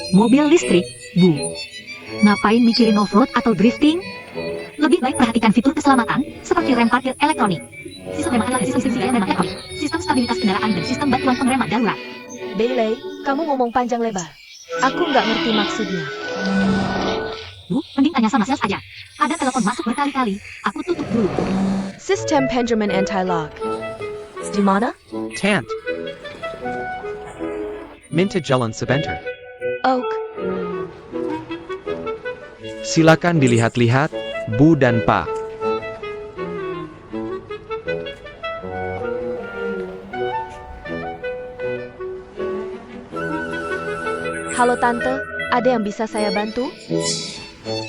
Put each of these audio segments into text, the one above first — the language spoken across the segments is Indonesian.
Mobil listrik, Bu. Ngapain mikirin off-road atau drifting? Lebih baik perhatikan fitur keselamatan, seperti rem parkir elektronik. Sistem rem elektronik, sistem stabilitas kendaraan dan sistem bantuan pengereman darurat. Bailey, kamu ngomong panjang lebar. Aku nggak ngerti maksudnya. Bu, mending tanya sama sales aja. Ada telepon masuk berkali-kali, aku tutup dulu. System Pendraman Anti-Lock. Di mana? Tant. Minta jalan sebentar. Oak. Silakan dilihat-lihat, Bu dan Pak. Halo Tante, ada yang bisa saya bantu?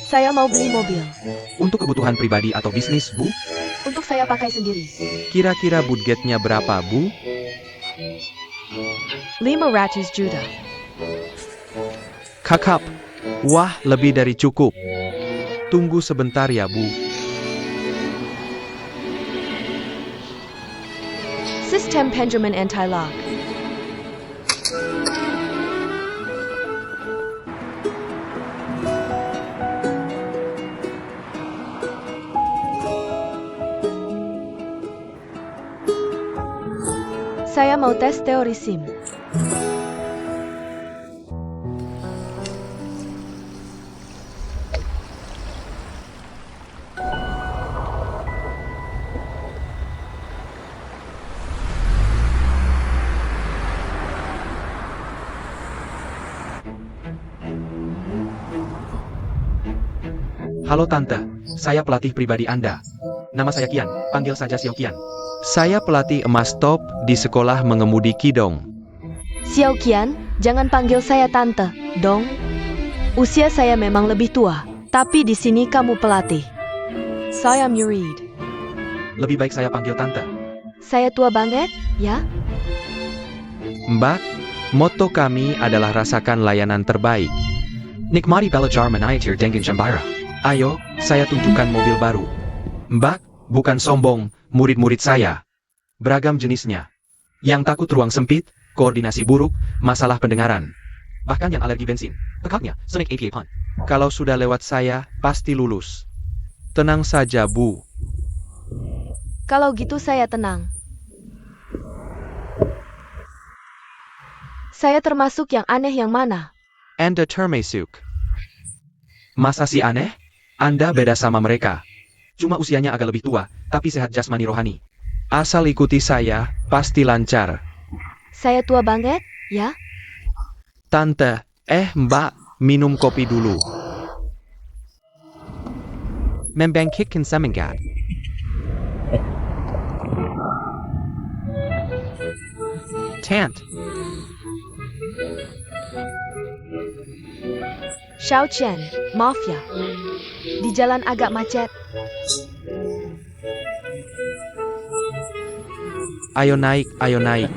Saya mau beli mobil. Untuk kebutuhan pribadi atau bisnis, Bu? Untuk saya pakai sendiri. Kira-kira budgetnya berapa, Bu? 500 juta. Kakap. Wah, lebih dari cukup. Tunggu sebentar ya, Bu. System Pendraman Anti-Lock. Saya mau tes teori SIM. Halo Tante, saya pelatih pribadi Anda. Nama saya Kian, panggil saja Xiao Kian. Saya pelatih emas top di sekolah mengemudi Kidong. Xiao Kian, jangan panggil saya Tante, dong. Usia saya memang lebih tua, tapi di sini kamu pelatih. Saya Murid. Lebih baik saya panggil Tante. Saya tua banget, ya? Mbak, moto kami adalah rasakan layanan terbaik. Nikmati belajar mengajar dengan gembira. Ayo, saya tunjukkan mobil baru. Mbak, bukan sombong, murid-murid saya. Beragam jenisnya. Yang takut ruang sempit, koordinasi buruk, masalah pendengaran. Bahkan yang alergi bensin. Pekaknya, Sonic APA Pun. Kalau sudah lewat saya, pasti lulus. Tenang saja, Bu. Kalau gitu saya tenang. Saya termasuk yang aneh yang mana? Anda termasuk. Masa si aneh? Anda beda sama mereka. Cuma usianya agak lebih tua, tapi sehat jasmani rohani. Asal ikuti saya, pasti lancar. Saya tua banget, ya? Tante, Mbak, minum kopi dulu. Membangkitkan semangat. Tant. Xiao Chen, maaf ya. Di jalan agak macet. Ayo naik, ayo naik.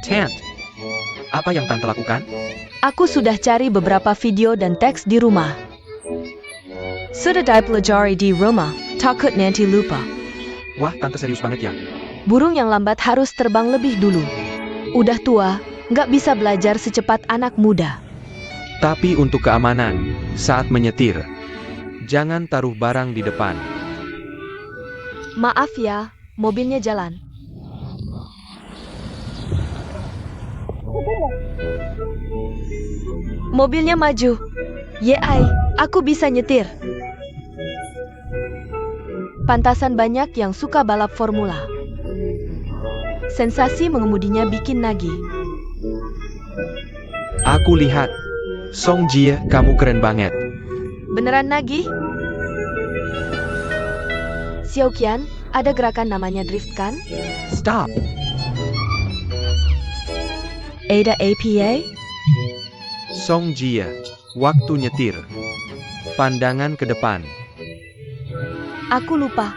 Tant, apa yang Tante lakukan? Aku sudah cari beberapa video dan teks di rumah. Sudah dipelajari di rumah, takut nanti lupa. Wah, Tante serius banget ya. Burung yang lambat harus terbang lebih dulu. Udah tua, nggak bisa belajar secepat anak muda. Tapi untuk keamanan, saat menyetir, jangan taruh barang di depan. Maaf ya, mobilnya jalan. Mobilnya maju. Yeay, aku bisa nyetir. Pantasan banyak yang suka balap formula. Sensasi mengemudinya bikin nagih. Aku lihat. Song Jie, kamu keren banget. Beneran nagih? Xiao Qian, ada gerakan namanya drift kan? Stop. Ada APA? Song Jie, waktu nyetir. Pandangan ke depan. Aku lupa.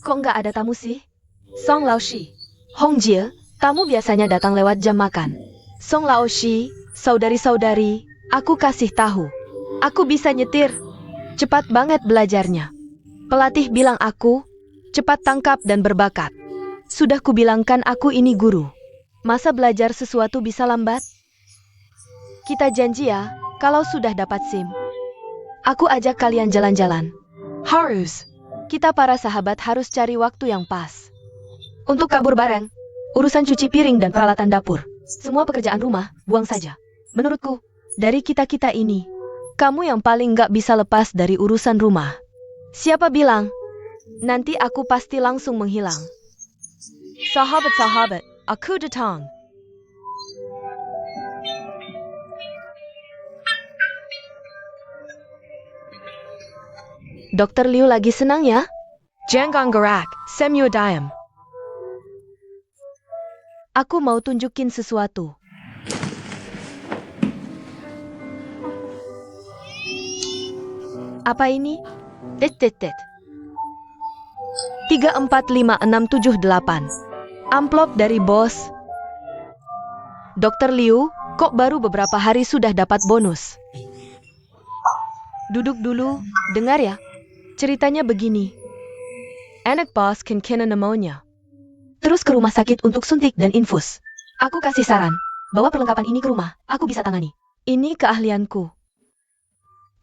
Kok nggak ada tamu sih? Song Laoshi, Hong Jie, Tamu biasanya datang lewat jam makan. Song Laoshi, saudari-saudari, aku kasih tahu. Aku bisa nyetir. Cepat banget belajarnya. Pelatih bilang aku, cepat tangkap dan berbakat. Sudah kubilangkan aku ini guru. Masa belajar sesuatu bisa lambat? Kita janji ya, kalau sudah dapat SIM. Aku ajak kalian jalan-jalan. Harus. Kita para sahabat harus cari waktu yang pas. Untuk kabur bareng. Urusan cuci piring dan peralatan dapur. Semua pekerjaan rumah, buang saja. Menurutku, dari kita-kita ini, kamu yang paling gak bisa lepas dari urusan rumah. Siapa bilang? Nanti aku pasti langsung menghilang. Sahabat-sahabat, aku datang. Dokter Liu lagi senang ya? Jangan gerak, Semyo diam. Aku mau tunjukin sesuatu. Apa ini? 3, 4, 5, 6, 7, 8. Amplop dari bos. Dokter Liu, kok baru beberapa hari sudah dapat bonus? Duduk dulu, dengar ya. Ceritanya begini. Anak bos kena pneumonia. Terus ke rumah sakit untuk suntik dan infus. Aku kasih saran, bawa perlengkapan ini ke rumah, aku bisa tangani. Ini keahlianku.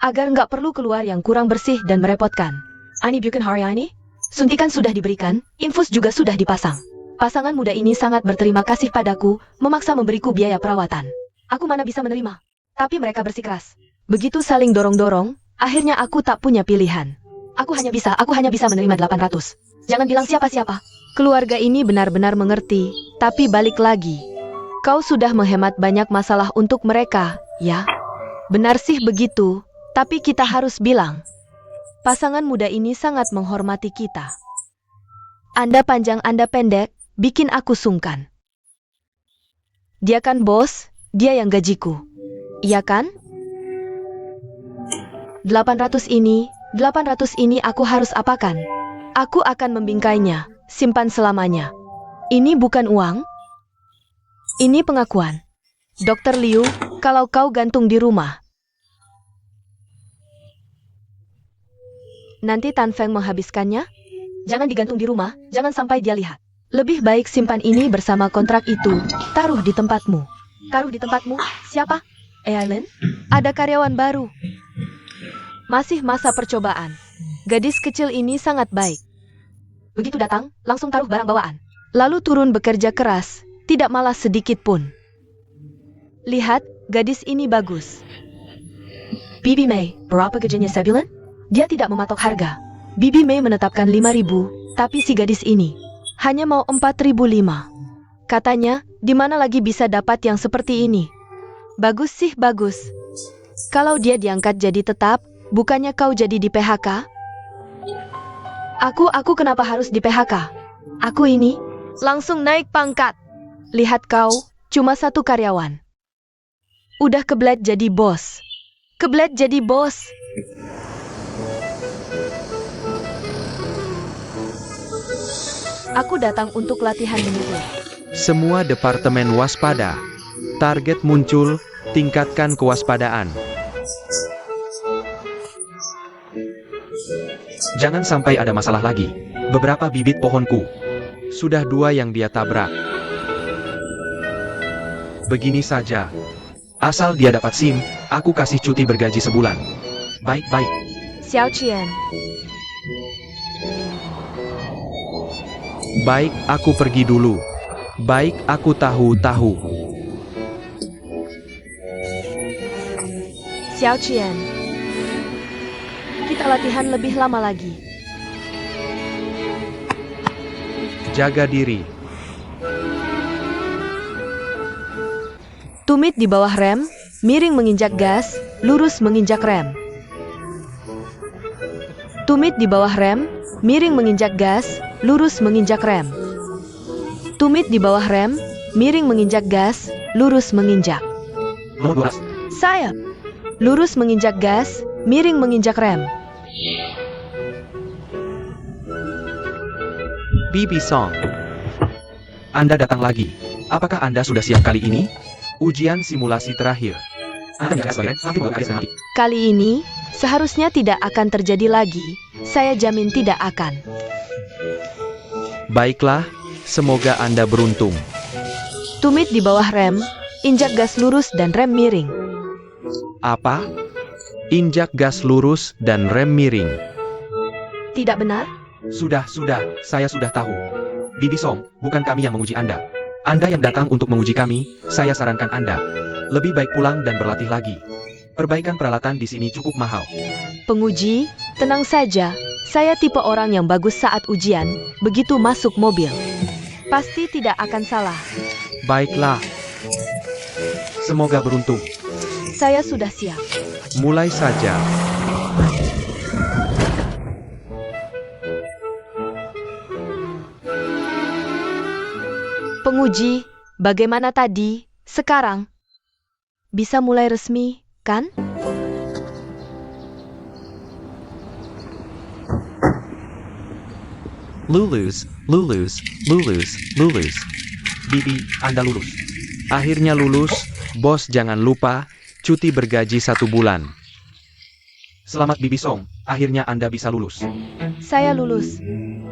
Agar nggak perlu keluar yang kurang bersih dan merepotkan. Ani bukan hari ini? Suntikan sudah diberikan, infus juga sudah dipasang. Pasangan muda ini sangat berterima kasih padaku, memaksa memberiku biaya perawatan. Aku mana bisa menerima. Tapi mereka bersikeras. Begitu saling dorong-dorong, akhirnya aku tak punya pilihan. Aku hanya bisa menerima 800. Jangan bilang siapa-siapa. Keluarga ini benar-benar mengerti, tapi balik lagi. Kau sudah menghemat banyak masalah untuk mereka, ya? Benar sih begitu, tapi kita harus bilang. Pasangan muda ini sangat menghormati kita. Anda panjang, Anda pendek, bikin aku sungkan. Dia kan bos, dia yang gajiku. Iya kan? 800 ini aku harus apakan? Aku akan membingkainya, simpan selamanya. Ini bukan uang. Ini pengakuan. Dokter Liu, kalau kau gantung di rumah, nanti Tan Feng menghabiskannya? Jangan digantung di rumah, jangan sampai dia lihat. Lebih baik simpan ini bersama kontrak itu, taruh di tempatmu. Taruh di tempatmu? Siapa? Eileen? Ada karyawan baru. Masih masa percobaan. Gadis kecil ini sangat baik. Begitu datang, langsung taruh barang bawaan. Lalu turun bekerja keras, tidak malas sedikit pun. Lihat, gadis ini bagus. Bibi Mei, berapa gajinya sebulan? Dia tidak mematok harga. Bibi Mei menetapkan 5.000, tapi si gadis ini hanya mau 4.500. Katanya, di mana lagi bisa dapat yang seperti ini? Bagus sih bagus. Kalau dia diangkat jadi tetap, bukannya kau jadi di PHK? Aku kenapa harus di PHK? Aku ini langsung naik pangkat. Lihat kau, cuma satu karyawan. Udah kebelet jadi bos. Kebelet jadi bos. Aku datang untuk latihan menyetir. Semua departemen waspada. Target muncul, tingkatkan kewaspadaan. Jangan sampai ada masalah lagi. Beberapa bibit pohonku. Sudah 2 yang dia tabrak. Begini saja. Asal dia dapat SIM, aku kasih cuti bergaji sebulan. Baik-baik. Xiao Qian. Baik, aku pergi dulu. Baik, aku tahu. Xiao Qian. Kita latihan lebih lama lagi. Jaga diri. Tumit di bawah rem, miring menginjak gas, lurus menginjak rem. Tumit di bawah rem, miring menginjak gas, lurus menginjak rem. Tumit di bawah rem, miring menginjak gas, lurus menginjak. Nomor 12. Sayap. Lurus menginjak gas, miring menginjak rem. BB Song. Anda datang lagi. Apakah Anda sudah siap kali ini? Ujian simulasi terakhir. Kali ini, seharusnya tidak akan terjadi lagi. Saya jamin tidak akan. Baiklah, semoga Anda beruntung. Tumit di bawah rem, injak gas lurus dan rem miring. Apa? Injak gas lurus dan rem miring. Tidak benar? Sudah, saya sudah tahu. Bibi Song, bukan kami yang menguji Anda. Anda yang datang untuk menguji kami, saya sarankan Anda. Lebih baik pulang dan berlatih lagi. Perbaikan peralatan di sini cukup mahal. Penguji, tenang saja. Saya tipe orang yang bagus saat ujian, begitu masuk mobil. Pasti tidak akan salah. Baiklah. Semoga beruntung. Saya sudah siap. Mulai saja. Penguji, bagaimana tadi? Sekarang? Bisa mulai resmi, kan? Lulus. Bibi, Anda lulus. Akhirnya lulus, bos jangan lupa, cuti bergaji 1 bulan. Selamat Bibi Song, akhirnya Anda bisa lulus. Saya lulus.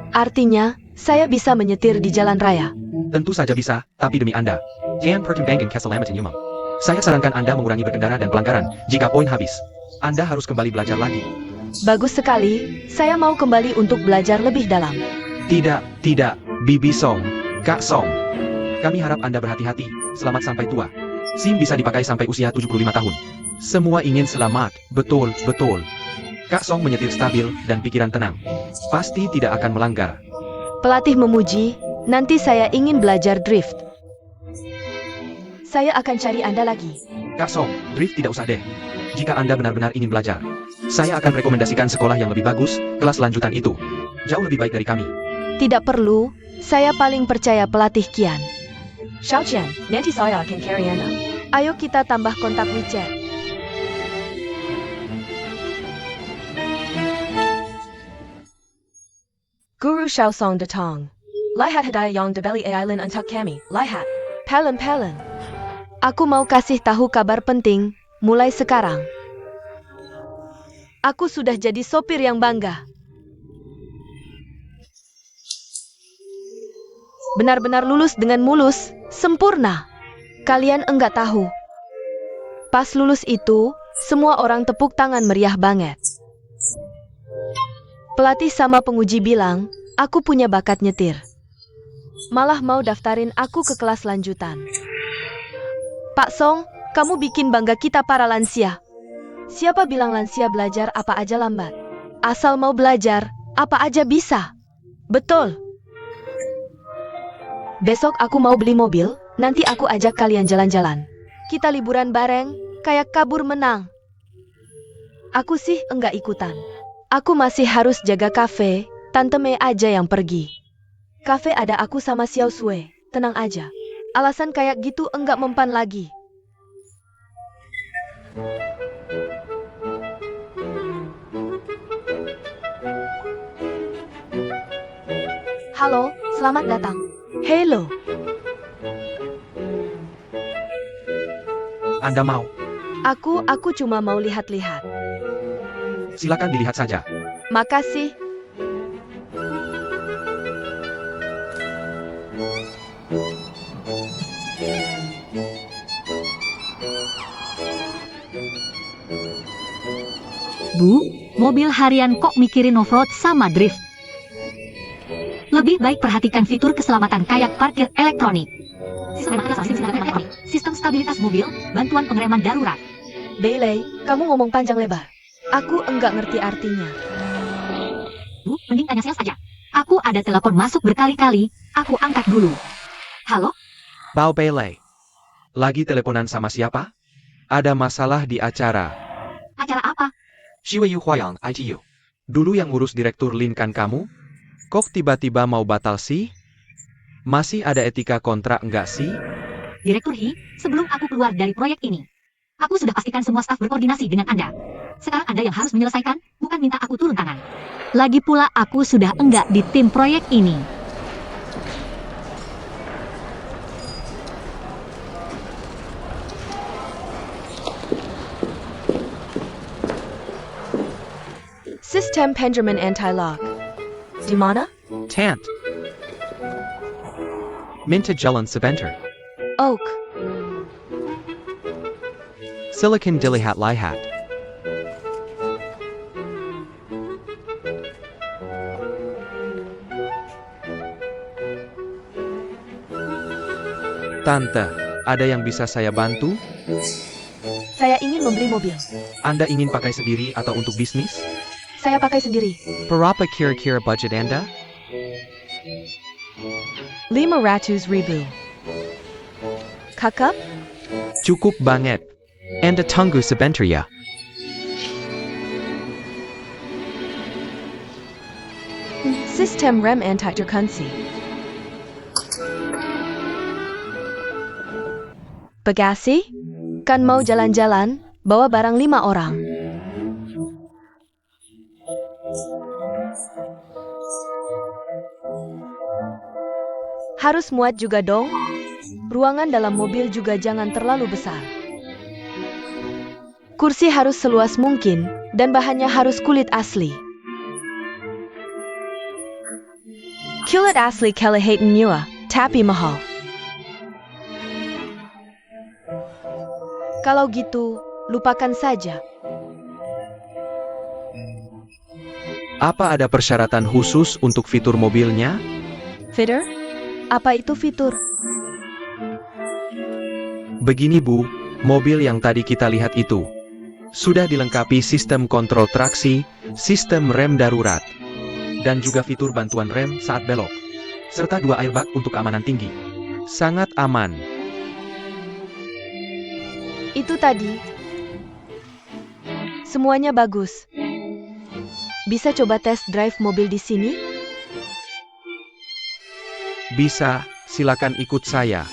Artinya, saya bisa menyetir di jalan raya. Tentu saja bisa, tapi demi Anda. Jangan pertimbangkan keselamatan umum. Saya sarankan Anda mengurangi berkendara dan pelanggaran, jika poin habis. Anda harus kembali belajar lagi. Bagus sekali, saya mau kembali untuk belajar lebih dalam. Tidak, Bibi Song, Kak Song. Kami harap Anda berhati-hati, selamat sampai tua. SIM bisa dipakai sampai usia 75 tahun. Semua ingin selamat, betul. Kak Song menyetir stabil dan pikiran tenang. Pasti tidak akan melanggar. Pelatih memuji, nanti saya ingin belajar drift. Saya akan cari Anda lagi. Kak Song, drift tidak usah deh. Jika Anda benar-benar ingin belajar, saya akan rekomendasikan sekolah yang lebih bagus, kelas lanjutan itu. Jauh lebih baik dari kami. Tidak perlu, saya paling percaya pelatih Kian. Xiaoqian, nanti saya akan carry Anda. Ayo kita tambah kontak WeChat. Guru Xiaosong datang. Lihat hadiah yang dibeli Aileen untuk kami. Lihat. Pelen. Aku mau kasih tahu kabar penting, mulai sekarang. Aku sudah jadi sopir yang bangga. Benar-benar lulus dengan mulus, sempurna. Kalian enggak tahu. Pas lulus itu, semua orang tepuk tangan meriah banget. Pelatih sama penguji bilang, aku punya bakat nyetir. Malah mau daftarin aku ke kelas lanjutan. Pak Song, kamu bikin bangga kita para lansia. Siapa bilang lansia belajar apa aja lambat? Asal mau belajar, apa aja bisa. Betul. Besok aku mau beli mobil, nanti aku ajak kalian jalan-jalan. Kita liburan bareng, kayak kabur menang. Aku sih enggak ikutan. Aku masih harus jaga kafe, Tante Mei aja yang pergi. Kafe ada aku sama Xiao Sui, tenang aja. Alasan kayak gitu enggak mempan lagi. Halo, selamat datang. Hello. Anda mau? Aku cuma mau lihat-lihat. Silakan dilihat saja. Makasih. Bu, mobil harian kok mikirin off-road sama drift? Lebih baik perhatikan fitur keselamatan kayak parkir elektronik. Sistem stabilitas mobil, bantuan pengereman darurat. Bailey, kamu ngomong panjang lebar. Aku enggak ngerti artinya. Bu, mending tanya sales aja. Aku ada telepon masuk berkali-kali, aku angkat dulu. Halo? Bao Pele. Lagi teleponan sama siapa? Ada masalah di acara. Acara apa? Shiwei Yu Huayang, ITU. Dulu yang ngurus direktur Lin kan kamu? Kok tiba-tiba mau batal sih? Masih ada etika kontrak enggak sih? Direktur He, sebelum aku keluar dari proyek ini, aku sudah pastikan semua staf berkoordinasi dengan Anda. Sekarang Anda yang harus menyelesaikan, bukan minta aku turun tangan. Lagi pula aku sudah enggak di tim proyek ini. System Pengerman Anti-Lock. Di mana? Tant. Minta jalan sebentar. Oak. Silicon dilihat-lihat. Tante, ada yang bisa saya bantu? Saya ingin membeli mobil. Anda ingin pakai sendiri atau untuk bisnis? Saya pakai sendiri. Berapa kira-kira budget Anda? 500,000. Kakak? Cukup banget. Anda tunggu sebentar ya. Sistem rem anti-terkunci. Bagasi? Kan mau jalan-jalan, bawa barang 5 orang. Harus muat juga dong. Ruangan dalam mobil juga jangan terlalu besar. Kursi harus seluas mungkin, dan bahannya harus kulit asli. Kulit asli kelihatan mewah, tapi mahal. Kalau gitu, lupakan saja. Apa ada persyaratan khusus untuk fitur mobilnya? Fitur? Apa itu fitur? Begini Bu, mobil yang tadi kita lihat itu sudah dilengkapi sistem kontrol traksi, sistem rem darurat, dan juga fitur bantuan rem saat belok, serta 2 airbag untuk keamanan tinggi. Sangat aman. Itu tadi. Semuanya bagus. Bisa coba test drive mobil di sini? Bisa, silakan ikut saya.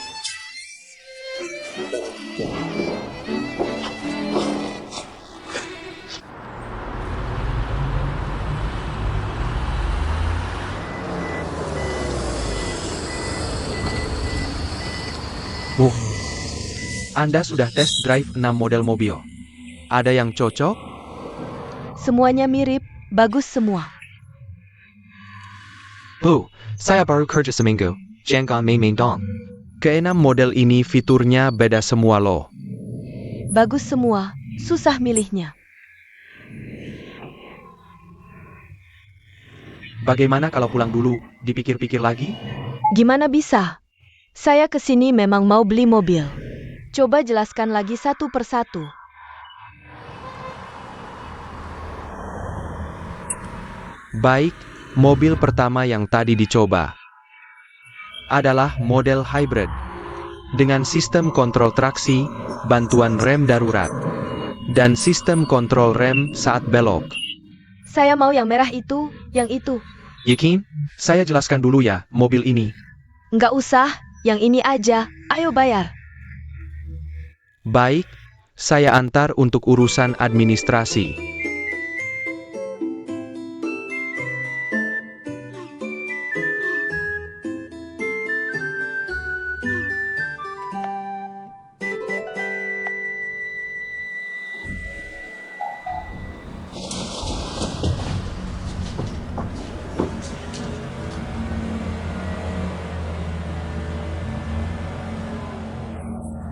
Bu, Anda sudah test drive 6 model mobil. Ada yang cocok? Semuanya mirip, bagus semua. Bu, saya baru kerja seminggu, jangan main-main dong. Keenam model ini fiturnya beda semua loh. Bagus semua, susah milihnya. Bagaimana kalau pulang dulu, dipikir-pikir lagi? Gimana bisa? Saya kesini memang mau beli mobil. Coba jelaskan lagi satu persatu. Baik, mobil pertama yang tadi dicoba adalah model hybrid dengan sistem kontrol traksi, bantuan rem darurat, dan sistem kontrol rem saat belok. Saya mau yang merah itu, yang itu. Yakin? Saya jelaskan dulu ya, mobil ini. Nggak usah, yang ini aja. Ayo bayar. Baik, saya antar untuk urusan administrasi.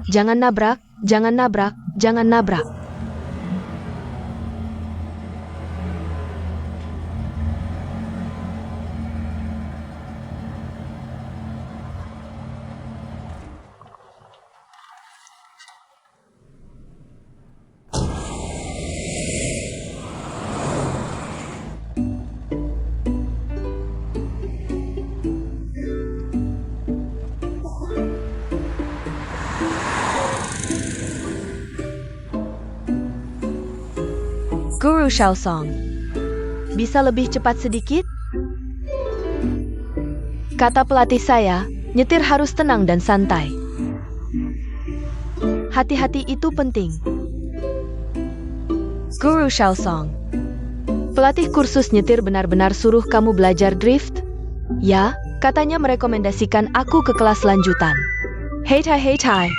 Jangan nabrak, jangan nabrak, jangan nabrak. Guru Shaosong. Bisa lebih cepat sedikit? Kata pelatih saya, nyetir harus tenang dan santai. Hati-hati itu penting. Guru Shaosong. Pelatih kursus nyetir benar-benar suruh kamu belajar drift? Ya, katanya merekomendasikan aku ke kelas lanjutan. Hei tai, hei tai.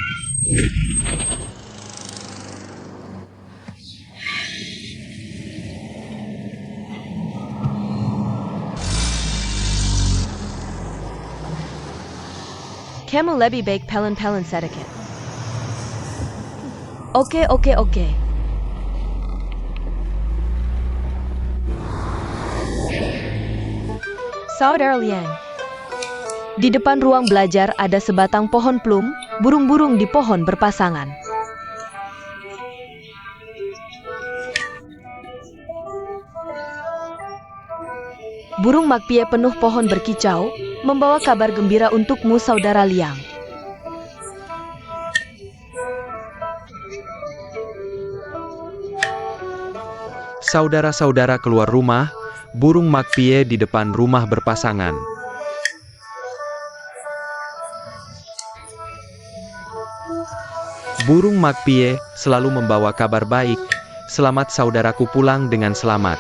Kamu lebih baik pelan-pelan sedikit. Oke. Saudara Liang. Di depan ruang belajar ada sebatang pohon plum, burung-burung di pohon berpasangan. Burung makpie penuh pohon berkicau, membawa kabar gembira untukmu, Saudara Liang. Saudara-saudara keluar rumah, burung makpie di depan rumah berpasangan. Burung makpie selalu membawa kabar baik. Selamat saudaraku pulang dengan selamat.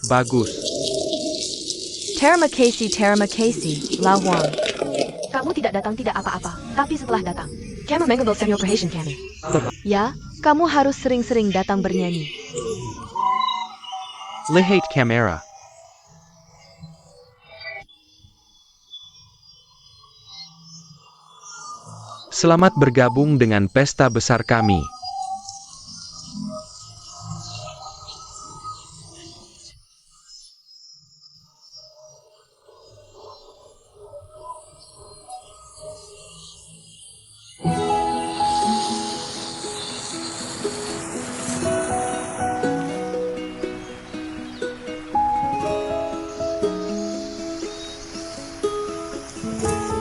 Bagus. Terima kasih, La Huang. Kamu tidak datang tidak apa-apa, tapi setelah datang, kamu mengambil senior perhatian kami. Ya, kamu harus sering-sering datang bernyanyi. Lihat kamera. Selamat bergabung dengan pesta besar kami.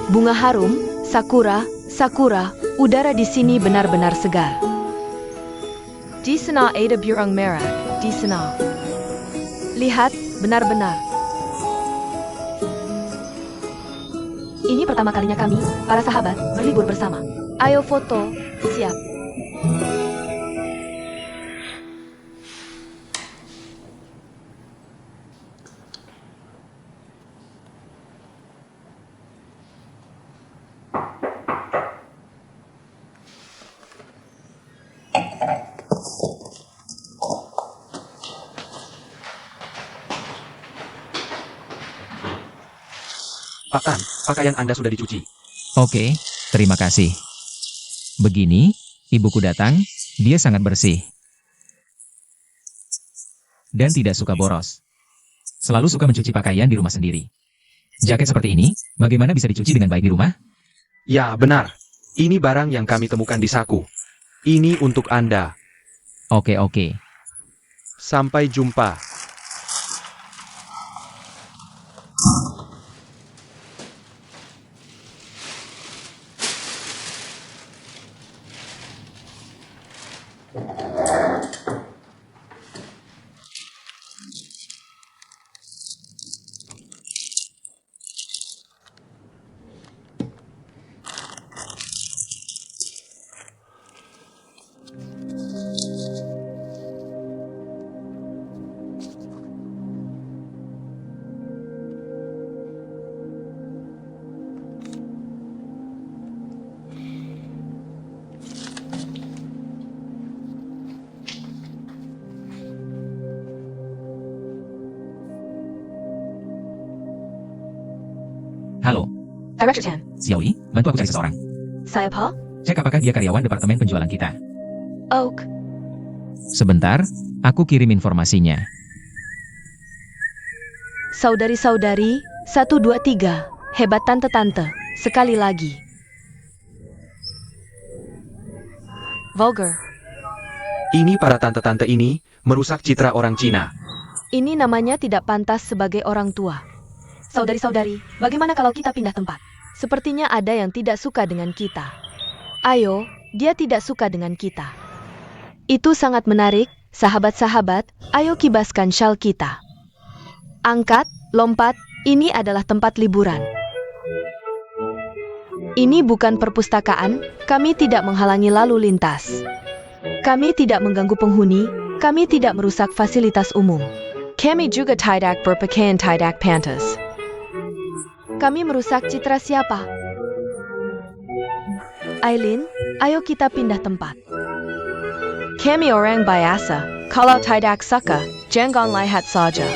Bunga harum, sakura, udara di sini benar-benar segar. Di sana ada burung merah, di sana. Lihat, benar-benar. Ini pertama kalinya kami, para sahabat, berlibur bersama. Ayo foto, siap. Pakaian Anda sudah dicuci. Oke, terima kasih. Begini, ibuku datang, dia sangat bersih. Dan tidak suka boros. Selalu suka mencuci pakaian di rumah sendiri. Jaket seperti ini, bagaimana bisa dicuci dengan baik di rumah? Ya, benar. Ini barang yang kami temukan di saku. Ini untuk Anda. Oke. Sampai jumpa. Halo, Director Chan, Xiaoyi, bantu aku cari seseorang. saya Paul. Cek apakah dia karyawan departemen penjualan kita. Oak. Sebentar, aku kirim informasinya. Saudari-saudari, 1, 2, 3. Hebat tante-tante. Sekali lagi. Vulgar. Ini para tante-tante ini merusak citra orang Cina. Ini namanya tidak pantas sebagai orang tua. Saudari-saudari, bagaimana kalau kita pindah tempat? Sepertinya ada yang tidak suka dengan kita. Ayo, dia tidak suka dengan kita. Itu sangat menarik, sahabat-sahabat, ayo kibaskan syal kita. Angkat, lompat, ini adalah tempat liburan. Ini bukan perpustakaan, kami tidak menghalangi lalu lintas. Kami tidak mengganggu penghuni, kami tidak merusak fasilitas umum. Kami juga tidak berpakaian tidak pantas. Kami merusak citra siapa? Aileen, ayo kita pindah tempat. Kami orang biasa, kalau tidak suka, jangan lihat saja.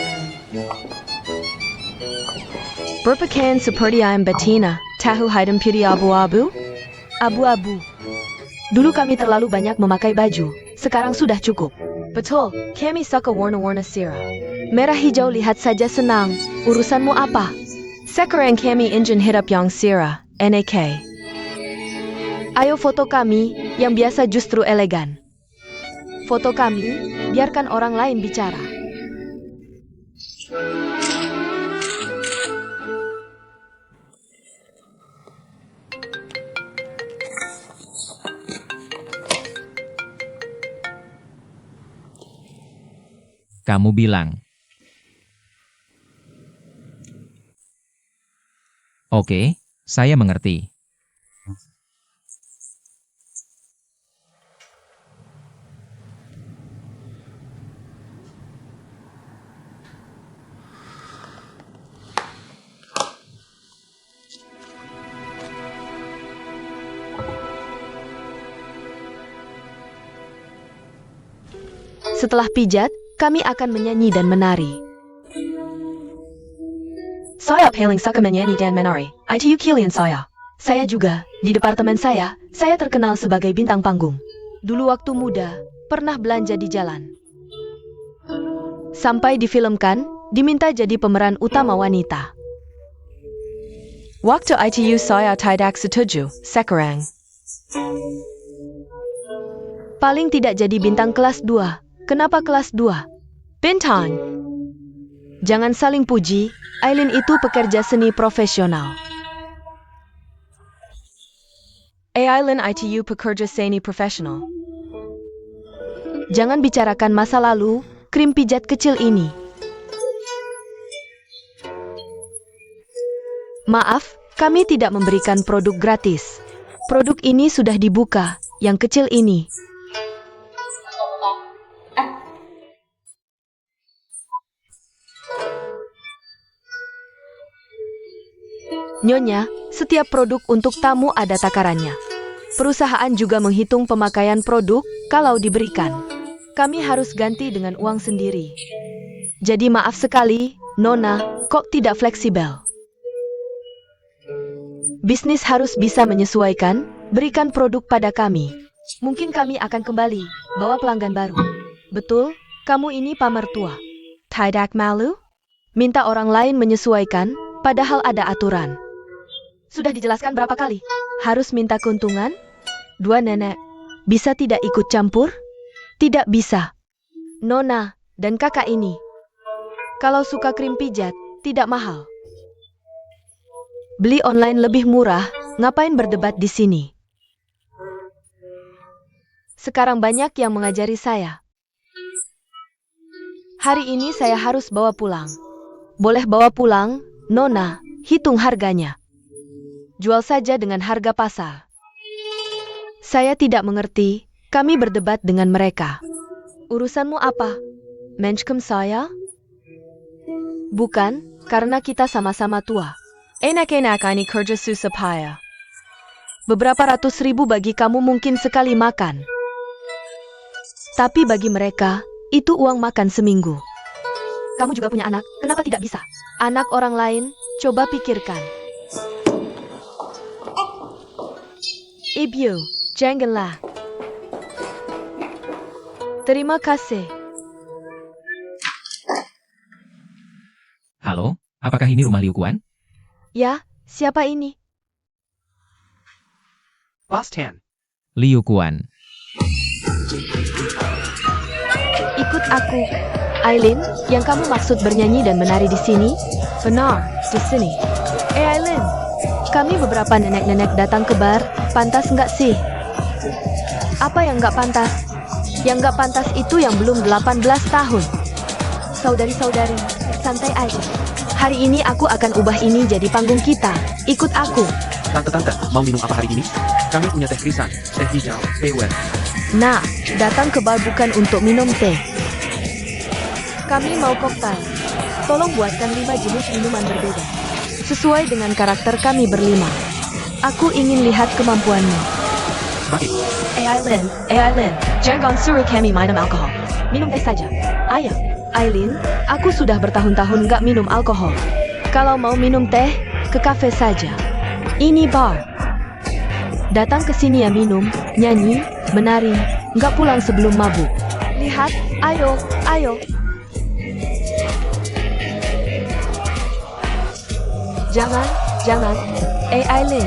Berpakaian seperti ayam betina, tahu hitam putih abu-abu? Abu-abu. Dulu kami terlalu banyak memakai baju, sekarang sudah cukup. Betul, kami suka warna-warna sirah. Merah hijau lihat saja senang, urusanmu apa? Sekarang kami ingin hidup yang sirah, NAK. Ayo foto kami, yang biasa justru elegan. Foto kami, biarkan orang lain bicara. Kamu bilang. Oke, saya mengerti. Setelah pijat, kami akan menyanyi dan menari. Saya paling suka menyanyi dan menari. ITU kalian saya. Saya juga, di departemen saya terkenal sebagai bintang panggung. Dulu waktu muda, pernah belanja di jalan. Sampai difilmkan, diminta jadi pemeran utama wanita. Waktu ITU saya tidak setuju, sekarang. Paling tidak jadi bintang kelas 2. Kenapa kelas 2? Bintang. Jangan saling puji, Aileen itu pekerja seni profesional. Aileen ITU pekerja seni profesional. Jangan bicarakan masa lalu, krim pijat kecil ini. Maaf, kami tidak memberikan produk gratis. Produk ini sudah dibuka, yang kecil ini. Nyonya, setiap produk untuk tamu ada takarannya. Perusahaan juga menghitung pemakaian produk kalau diberikan. Kami harus ganti dengan uang sendiri. Jadi maaf sekali, Nona, kok tidak fleksibel? Bisnis harus bisa menyesuaikan, berikan produk pada kami. Mungkin kami akan kembali, bawa pelanggan baru. Betul, kamu ini pamertua. Tidak malu? Minta orang lain menyesuaikan, padahal ada aturan. Sudah dijelaskan berapa kali? Harus minta keuntungan? Dua nenek, bisa tidak ikut campur? Tidak bisa. Nona dan kakak ini. Kalau suka krim pijat, tidak mahal. Beli online lebih murah, ngapain berdebat di sini? Sekarang banyak yang mengajari saya. Hari ini saya harus bawa pulang. Boleh bawa pulang, Nona, hitung harganya. Jual saja dengan harga pasar. Saya tidak mengerti, kami berdebat dengan mereka. Urusanmu apa? Menschkem saya? Bukan, karena kita sama-sama tua. Enak-enak ini kerja susah payah. Beberapa ratus ribu bagi kamu mungkin sekali makan. Tapi bagi mereka, itu uang makan seminggu. Kamu juga punya anak, kenapa tidak bisa? Anak orang lain, coba pikirkan. Ibu, janganlah. Terima kasih. Halo, apakah ini rumah Liu Kuan? Ya, siapa ini? Boss Tan. Liu Kuan. Ikut aku. Aileen, yang kamu maksud bernyanyi dan menari di sini? Benar, di sini. Aileen, kami beberapa nenek-nenek datang ke bar, pantas nggak sih? Apa yang nggak pantas? Yang nggak pantas itu yang belum 18 tahun. Saudari-saudari, santai aja. Hari ini aku akan ubah ini jadi panggung kita. Ikut aku. Tante-tante, mau minum apa hari ini? Kami punya teh krisan, teh hijau, teh wen. Nah, datang ke bar bukan untuk minum teh. Kami mau koktail. Tolong buatkan 5 jenis minuman berbeda. Sesuai dengan karakter kami berlima. Aku ingin lihat kemampuanmu. semakin. Aileen, jangan suruh kami minum alkohol. Minum teh saja. Ayo, Aileen, aku sudah bertahun-tahun nggak minum alkohol. Kalau mau minum teh, ke kafe saja. Ini bar. Datang ke sini ya minum, nyanyi, menari, nggak pulang sebelum mabuk. Lihat, ayo. Jangan. Aileen.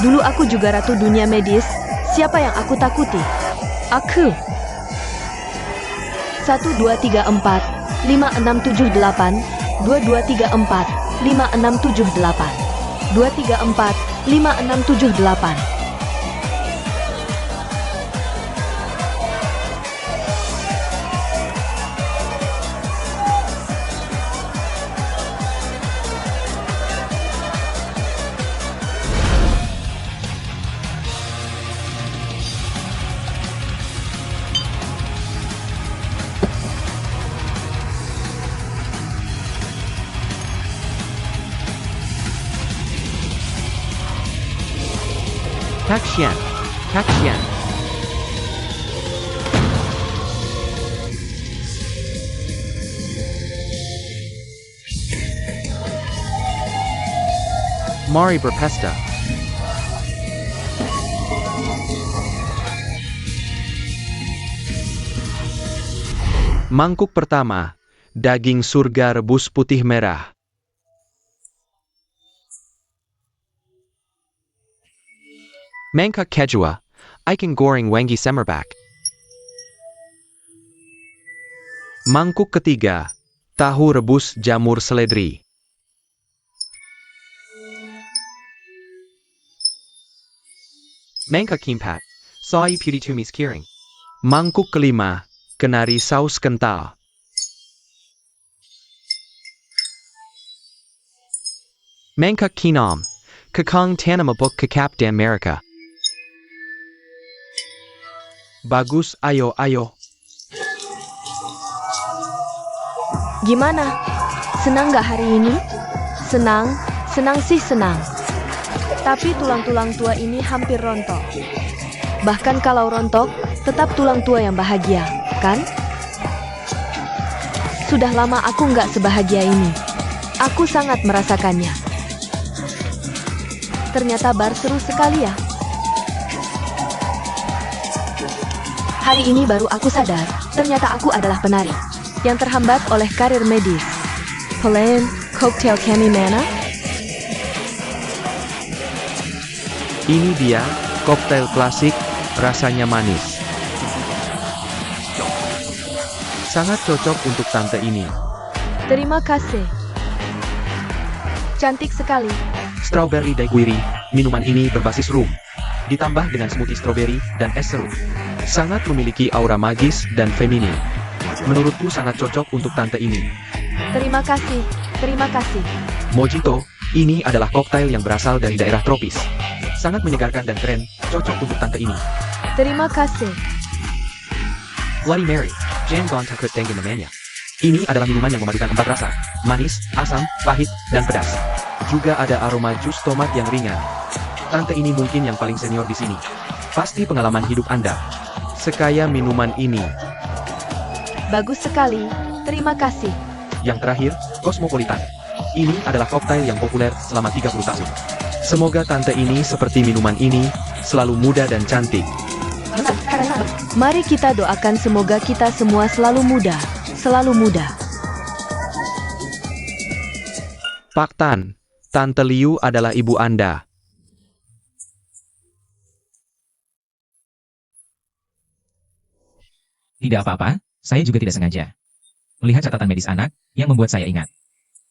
Dulu aku juga ratu dunia medis. Siapa yang aku takuti? Aku. 1, 2, 3, 4, 5, 6, 7, 8. 2, 2, 3, 4, 5, 6, 7, 8. 2, 3, 4, 5, 6, 7, 8. Kak Xian. Mari berpesta. Mangkuk pertama, daging surga rebus putih merah. Mangkuk kedua, ikan goreng wangi semerbak. Mangkuk ketiga, tahu rebus jamur seledri. Mangkuk keempat, soy putih tumis kering. Mangkuk kelima, kenari saus kental. Mangkuk keenam, kekang tanam buk kekap dan Amerika. Bagus, ayo. Gimana? Senang gak hari ini? Senang sih senang. Tapi tulang-tulang tua ini hampir rontok. Bahkan kalau rontok, tetap tulang tua yang bahagia, kan? Sudah lama aku nggak sebahagia ini. Aku sangat merasakannya. Ternyata bar seru sekali ya. Hari ini baru aku sadar, ternyata aku adalah penari yang terhambat oleh karir medis. Pelayan cocktail kami mana? Ini dia, koktail klasik, rasanya manis. Sangat cocok untuk tante ini. Terima kasih. Cantik sekali. Strawberry daiquiri, minuman ini berbasis rum. Ditambah dengan smoothie stroberi dan es serut. Sangat memiliki aura magis dan feminin. Menurutku sangat cocok untuk tante ini. Terima kasih. Mojito, ini adalah koktail yang berasal dari daerah tropis. Sangat menyegarkan dan keren, cocok untuk tante ini. Terima kasih. Bloody Mary, jangan takut dengan namanya. Ini adalah minuman yang memadukan 4 rasa, manis, asam, pahit, dan pedas. Juga ada aroma jus tomat yang ringan. Tante ini mungkin yang paling senior di sini. Pasti pengalaman hidup Anda. Sekaya minuman ini. Bagus sekali. Terima kasih. Yang terakhir, Cosmopolitan. Ini adalah koktail yang populer selama 30 tahun. Semoga tante ini seperti minuman ini, selalu muda dan cantik. Mari kita doakan semoga kita semua selalu muda. Selalu muda. Pak Tan, Tante Liu adalah ibu Anda. Tidak apa-apa, saya juga tidak sengaja. Melihat catatan medis anak, yang membuat saya ingat.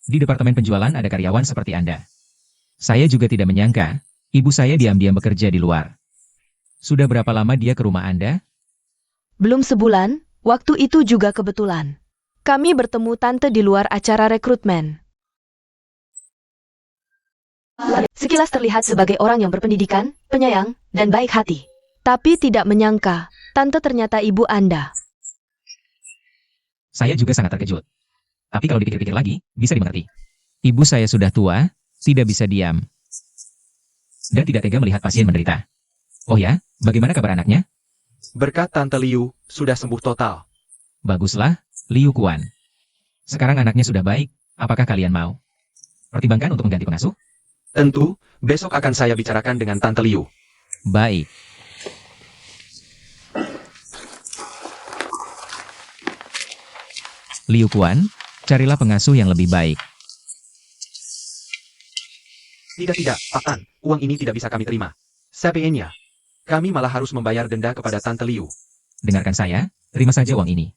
Di departemen penjualan ada karyawan seperti Anda. Saya juga tidak menyangka, ibu saya diam-diam bekerja di luar. Sudah berapa lama dia ke rumah Anda? Belum sebulan, waktu itu juga kebetulan. Kami bertemu tante di luar acara rekrutmen. Sekilas terlihat sebagai orang yang berpendidikan, penyayang, dan baik hati. Tapi tidak menyangka, Tante ternyata ibu Anda. Saya juga sangat terkejut. Tapi kalau dipikir-pikir lagi, bisa dimengerti. Ibu saya sudah tua, tidak bisa diam. Dan tidak tega melihat pasien menderita. Oh ya, bagaimana kabar anaknya? Berkat Tante Liu, sudah sembuh total. Baguslah, Liu Kuan. Sekarang anaknya sudah baik, apakah kalian mau pertimbangkan untuk mengganti pengasuh? Tentu, besok akan saya bicarakan dengan Tante Liu. Baik. Liu Kuan, carilah pengasuh yang lebih baik. Tidak, Pak Tan. Uang ini tidak bisa kami terima. Sebaiknya, kami malah harus membayar denda kepada Tante Liu. Dengarkan saya, terima saja uang ini.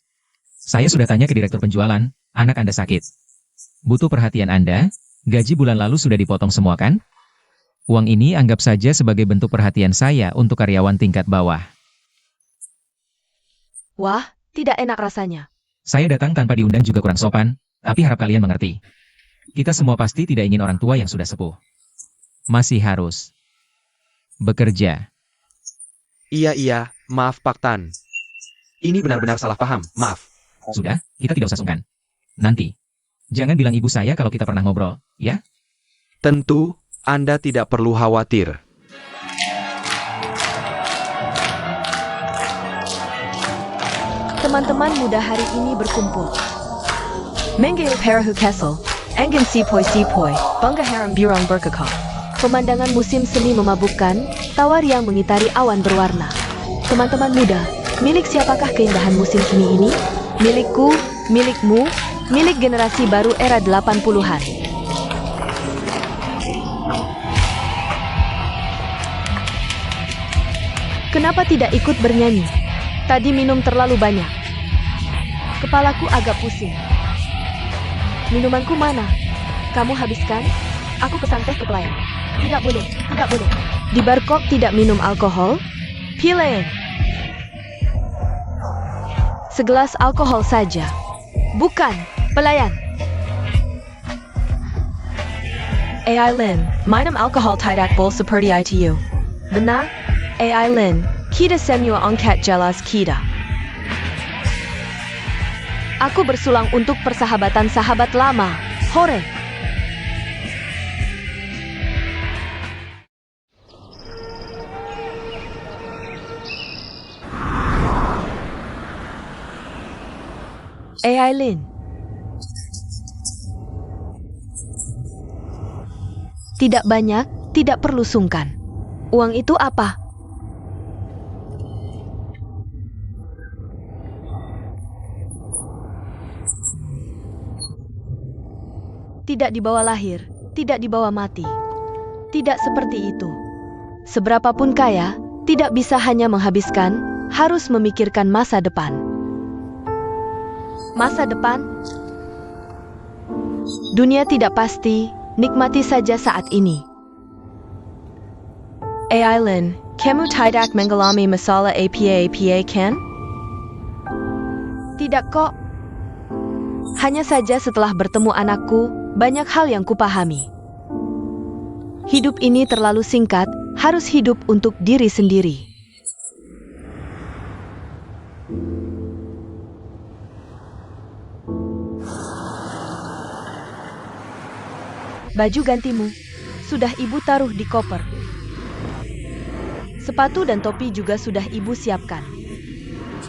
Saya sudah tanya ke direktur penjualan, anak Anda sakit. Butuh perhatian Anda, gaji bulan lalu sudah dipotong semua kan? Uang ini anggap saja sebagai bentuk perhatian saya untuk karyawan tingkat bawah. Wah, tidak enak rasanya. Saya datang tanpa diundang juga kurang sopan, tapi harap kalian mengerti. Kita semua pasti tidak ingin orang tua yang sudah sepuh masih harus bekerja. Iya, maaf Pak Tan. Ini benar-benar salah paham, maaf. Sudah, kita tidak usah sungkan. Nanti, jangan bilang ibu saya kalau kita pernah ngobrol, ya? Tentu, Anda tidak perlu khawatir. Teman-teman muda hari ini berkumpul. Menggayut Harahu Castle, Engin Sepoi, Bangga Haram Burong berkekal. Pemandangan musim semi memabukkan, tawa riang mengitari awan berwarna. Teman-teman muda, milik siapakah keindahan musim semi ini? Milikku, milikmu, milik generasi baru era 80-an. Kenapa tidak ikut bernyanyi? Tadi minum terlalu banyak. Kepalaku agak pusing. Minumanku mana? Kamu habiskan? Aku pesan teh ke pelayan. Tidak boleh. Di bar kok tidak minum alkohol? Pilih. Segelas alkohol saja. Bukan, pelayan. AI Lin, minum alkohol tidak bol seperti itu. Benar? AI Lin, kita semua angkat jelas kita. Aku bersulang untuk persahabatan sahabat lama. Hore! AI Lin. Tidak banyak, tidak perlu sungkan. Uang itu apa? Tidak dibawa lahir, tidak dibawa mati. Tidak seperti itu. Seberapapun kaya, tidak bisa hanya menghabiskan, harus memikirkan masa depan. Masa depan? Dunia tidak pasti, nikmati saja saat ini. AI Lin, kamu tidak mengalami masalah apa kan? Tidak kok. Hanya saja setelah bertemu anakku, banyak hal yang kupahami. Hidup ini terlalu singkat, harus hidup untuk diri sendiri. Baju gantimu, sudah ibu taruh di koper. Sepatu dan topi juga sudah ibu siapkan.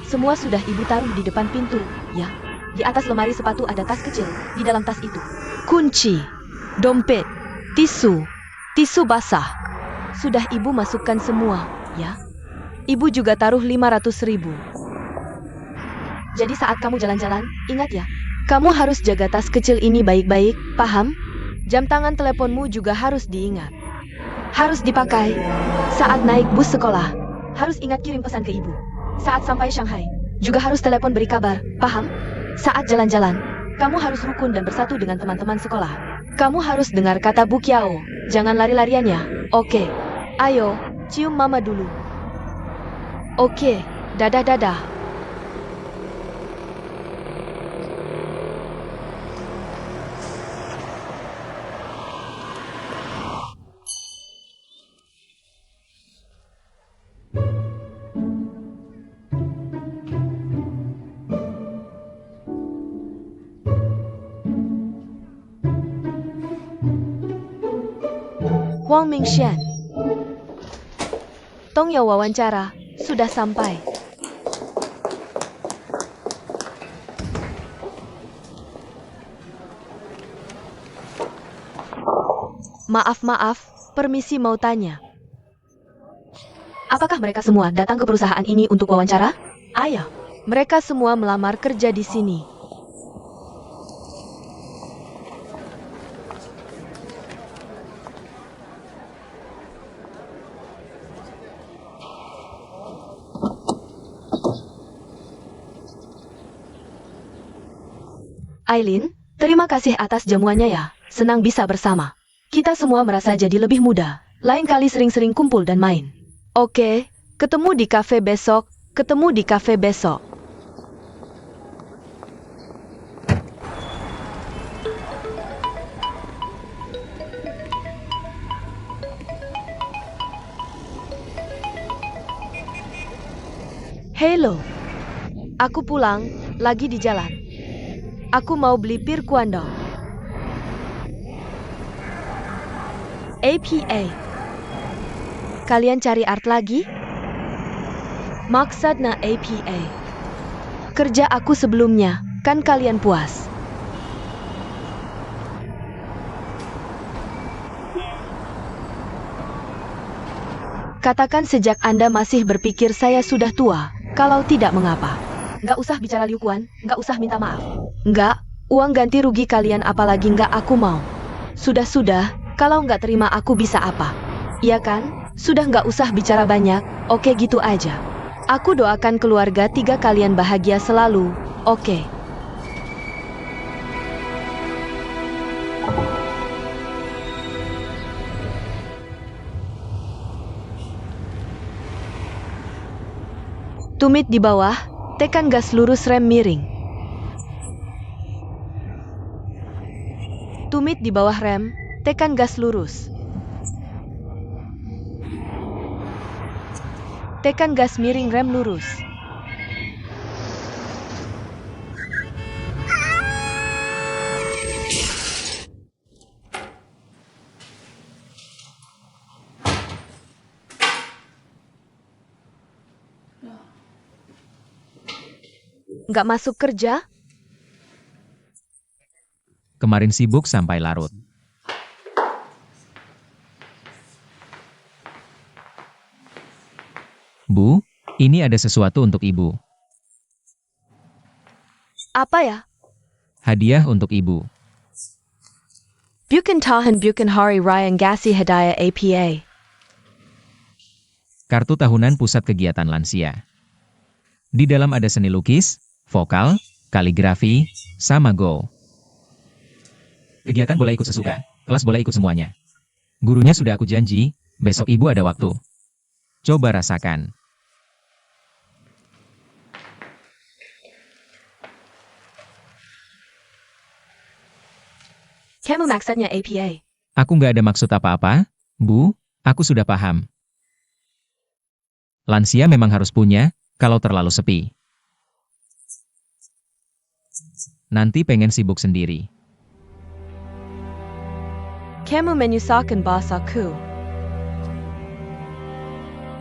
Semua sudah ibu taruh di depan pintu, ya. Di atas lemari sepatu ada tas kecil, di dalam tas itu. Kunci, dompet, tisu basah. Sudah ibu masukkan semua, ya. Ibu juga taruh 500.000. Jadi saat kamu jalan-jalan, ingat ya, kamu harus jaga tas kecil ini baik-baik, paham? Jam tangan teleponmu juga harus diingat. Harus dipakai. Saat naik bus sekolah, harus ingat kirim pesan ke ibu. Saat sampai Shanghai, juga harus telepon beri kabar, paham? Saat jalan-jalan, kamu harus rukun dan bersatu dengan teman-teman sekolah. Kamu harus dengar kata Bu Kiao, jangan lari-larian ya, oke? Ayo, cium mama dulu. Oke, dadah-dadah. Wang Mingxian. Tong Yao wawancara sudah sampai. Maaf, permisi mau tanya. Apakah mereka semua datang ke perusahaan ini untuk wawancara? Ayo. Mereka semua melamar kerja di sini. Aileen, terima kasih atas jamuannya ya. Senang bisa bersama. Kita semua merasa jadi lebih muda. Lain kali sering-sering kumpul dan main. Oke, ketemu di kafe besok. Hello. Aku pulang, lagi di jalan. Aku mau beli pir kuando. APA. Kalian cari art lagi? Maksudnya APA. Kerja aku sebelumnya, kan kalian puas? Katakan sejak Anda masih berpikir saya sudah tua, kalau tidak mengapa. Nggak usah bicara Liu Quan, nggak usah minta maaf. Nggak, uang ganti rugi kalian apalagi nggak aku mau. Sudah, kalau nggak terima aku bisa apa? Iya kan? Sudah nggak usah bicara banyak, oke gitu aja. Aku doakan keluarga 3 kalian bahagia selalu, oke? Tumit di bawah, tekan gas lurus rem miring. Tumit di bawah rem, tekan gas lurus. Tekan gas miring rem lurus. Nggak masuk kerja? Kemarin sibuk sampai larut. Bu, ini ada sesuatu untuk Ibu. Apa ya? Hadiah untuk Ibu. Bukan tahan bukan hari raya ngasih hadiah APA. Kartu tahunan pusat kegiatan lansia. Di dalam ada seni lukis, vokal, kaligrafi, sama Go. Kegiatan boleh ikut sesuka, kelas boleh ikut semuanya. Gurunya sudah aku janji, besok Ibu ada waktu. Coba rasakan. Kamu maksudnya APA? Aku nggak ada maksud apa-apa, Bu, aku sudah paham. Lansia memang harus punya, kalau terlalu sepi. Nanti pengen sibuk sendiri. Kamu menyusahkan bahasaku.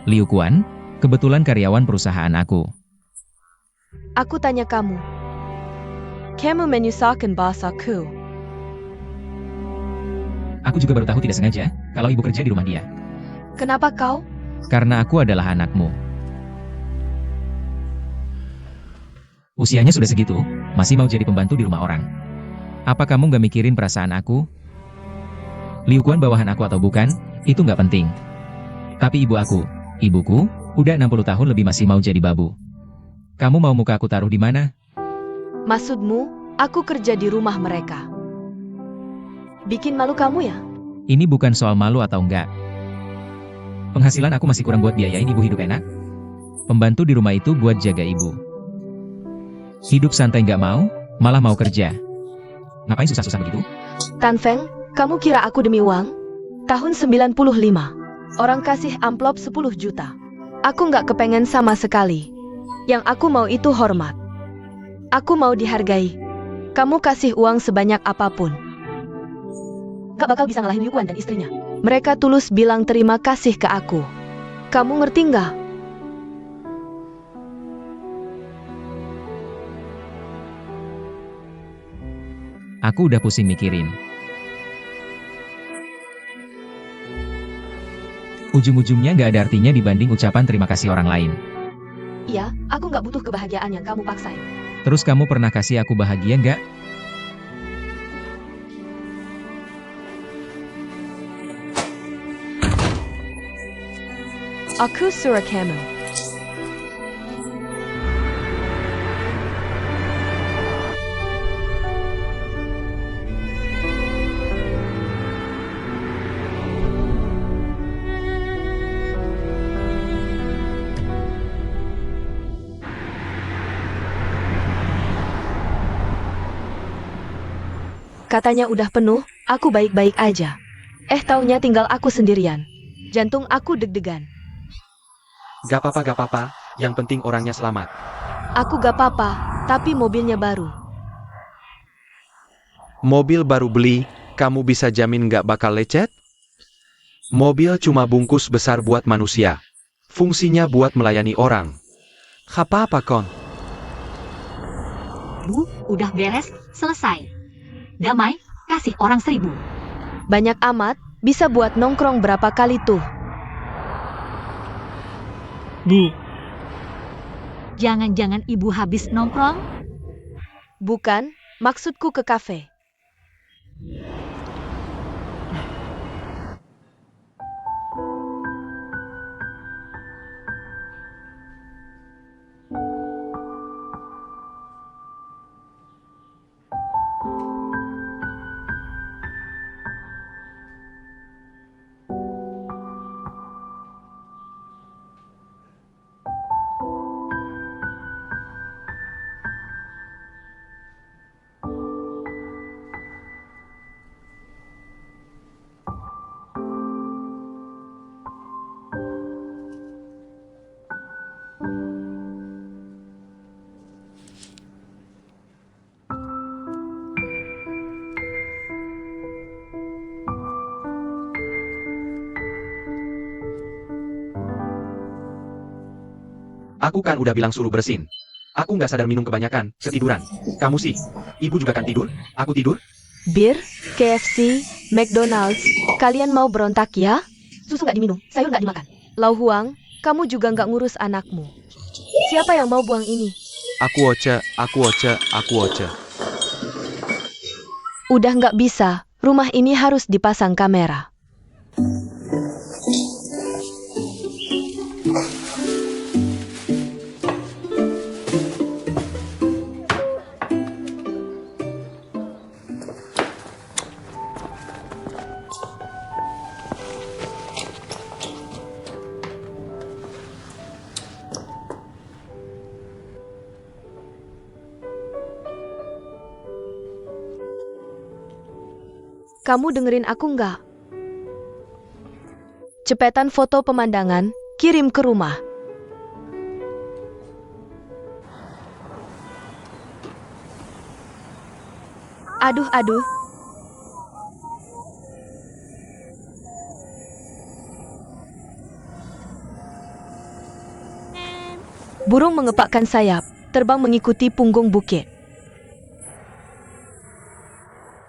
Liu Quan, kebetulan karyawan perusahaan aku. Aku tanya kamu. Kamu menyusahkan bahasaku. Aku juga baru tahu tidak sengaja, kalau Ibu kerja di rumah dia. Kenapa kau? Karena aku adalah anakmu. Usianya sudah segitu, masih mau jadi pembantu di rumah orang. Apa kamu gak mikirin perasaan aku? Liu Quan bawahan aku atau bukan, itu gak penting. Tapi ibuku, udah 60 tahun lebih masih mau jadi babu. Kamu mau muka aku taruh di mana? Maksudmu, aku kerja di rumah mereka. Bikin malu kamu ya? Ini bukan soal malu atau enggak. Penghasilan aku masih kurang buat biayain ibu hidup enak. Pembantu di rumah itu buat jaga ibu. Hidup santai nggak mau, malah mau kerja. Ngapain susah-susah begitu? Tan Feng, kamu kira aku demi uang? Tahun 95. Orang kasih amplop 10 juta. Aku nggak kepengen sama sekali. Yang aku mau itu hormat. Aku mau dihargai. Kamu kasih uang sebanyak apapun. Gak bakal bisa ngalahin Liu Quan dan istrinya. Mereka tulus bilang terima kasih ke aku. Kamu ngerti nggak? Aku udah pusing mikirin. Ujung-ujungnya nggak ada artinya dibanding ucapan terima kasih orang lain. Iya, aku nggak butuh kebahagiaan yang kamu paksain. Terus kamu pernah kasih aku bahagia nggak? Aku suruh kamu. Katanya udah penuh, aku baik-baik aja. Taunya tinggal aku sendirian. Jantung aku deg-degan. Gak apa-apa, yang penting orangnya selamat. Aku gak apa-apa, tapi mobilnya baru. Mobil baru beli, kamu bisa jamin gak bakal lecet? Mobil cuma bungkus besar buat manusia. Fungsinya buat melayani orang. Apa-apa kon? Bu, udah beres, selesai. Damai, kasih orang 1.000. Banyak amat, bisa buat nongkrong berapa kali tuh. Bu, jangan-jangan ibu habis nongkrong? Bukan, maksudku ke kafe. Aku kan udah bilang suruh bersin. Aku nggak sadar minum kebanyakan, ketiduran. Kamu sih, ibu juga kan tidur? Aku tidur? Bir, KFC, McDonald's, kalian mau berontak ya? Susu nggak diminum, sayur nggak dimakan. Lau Huang, kamu juga nggak ngurus anakmu. Siapa yang mau buang ini? Aku Oce. Udah nggak bisa, rumah ini harus dipasang kamera. Kamu dengerin aku nggak? Cepetan foto pemandangan, kirim ke rumah. Aduh. Burung mengepakkan sayap, terbang mengikuti punggung bukit.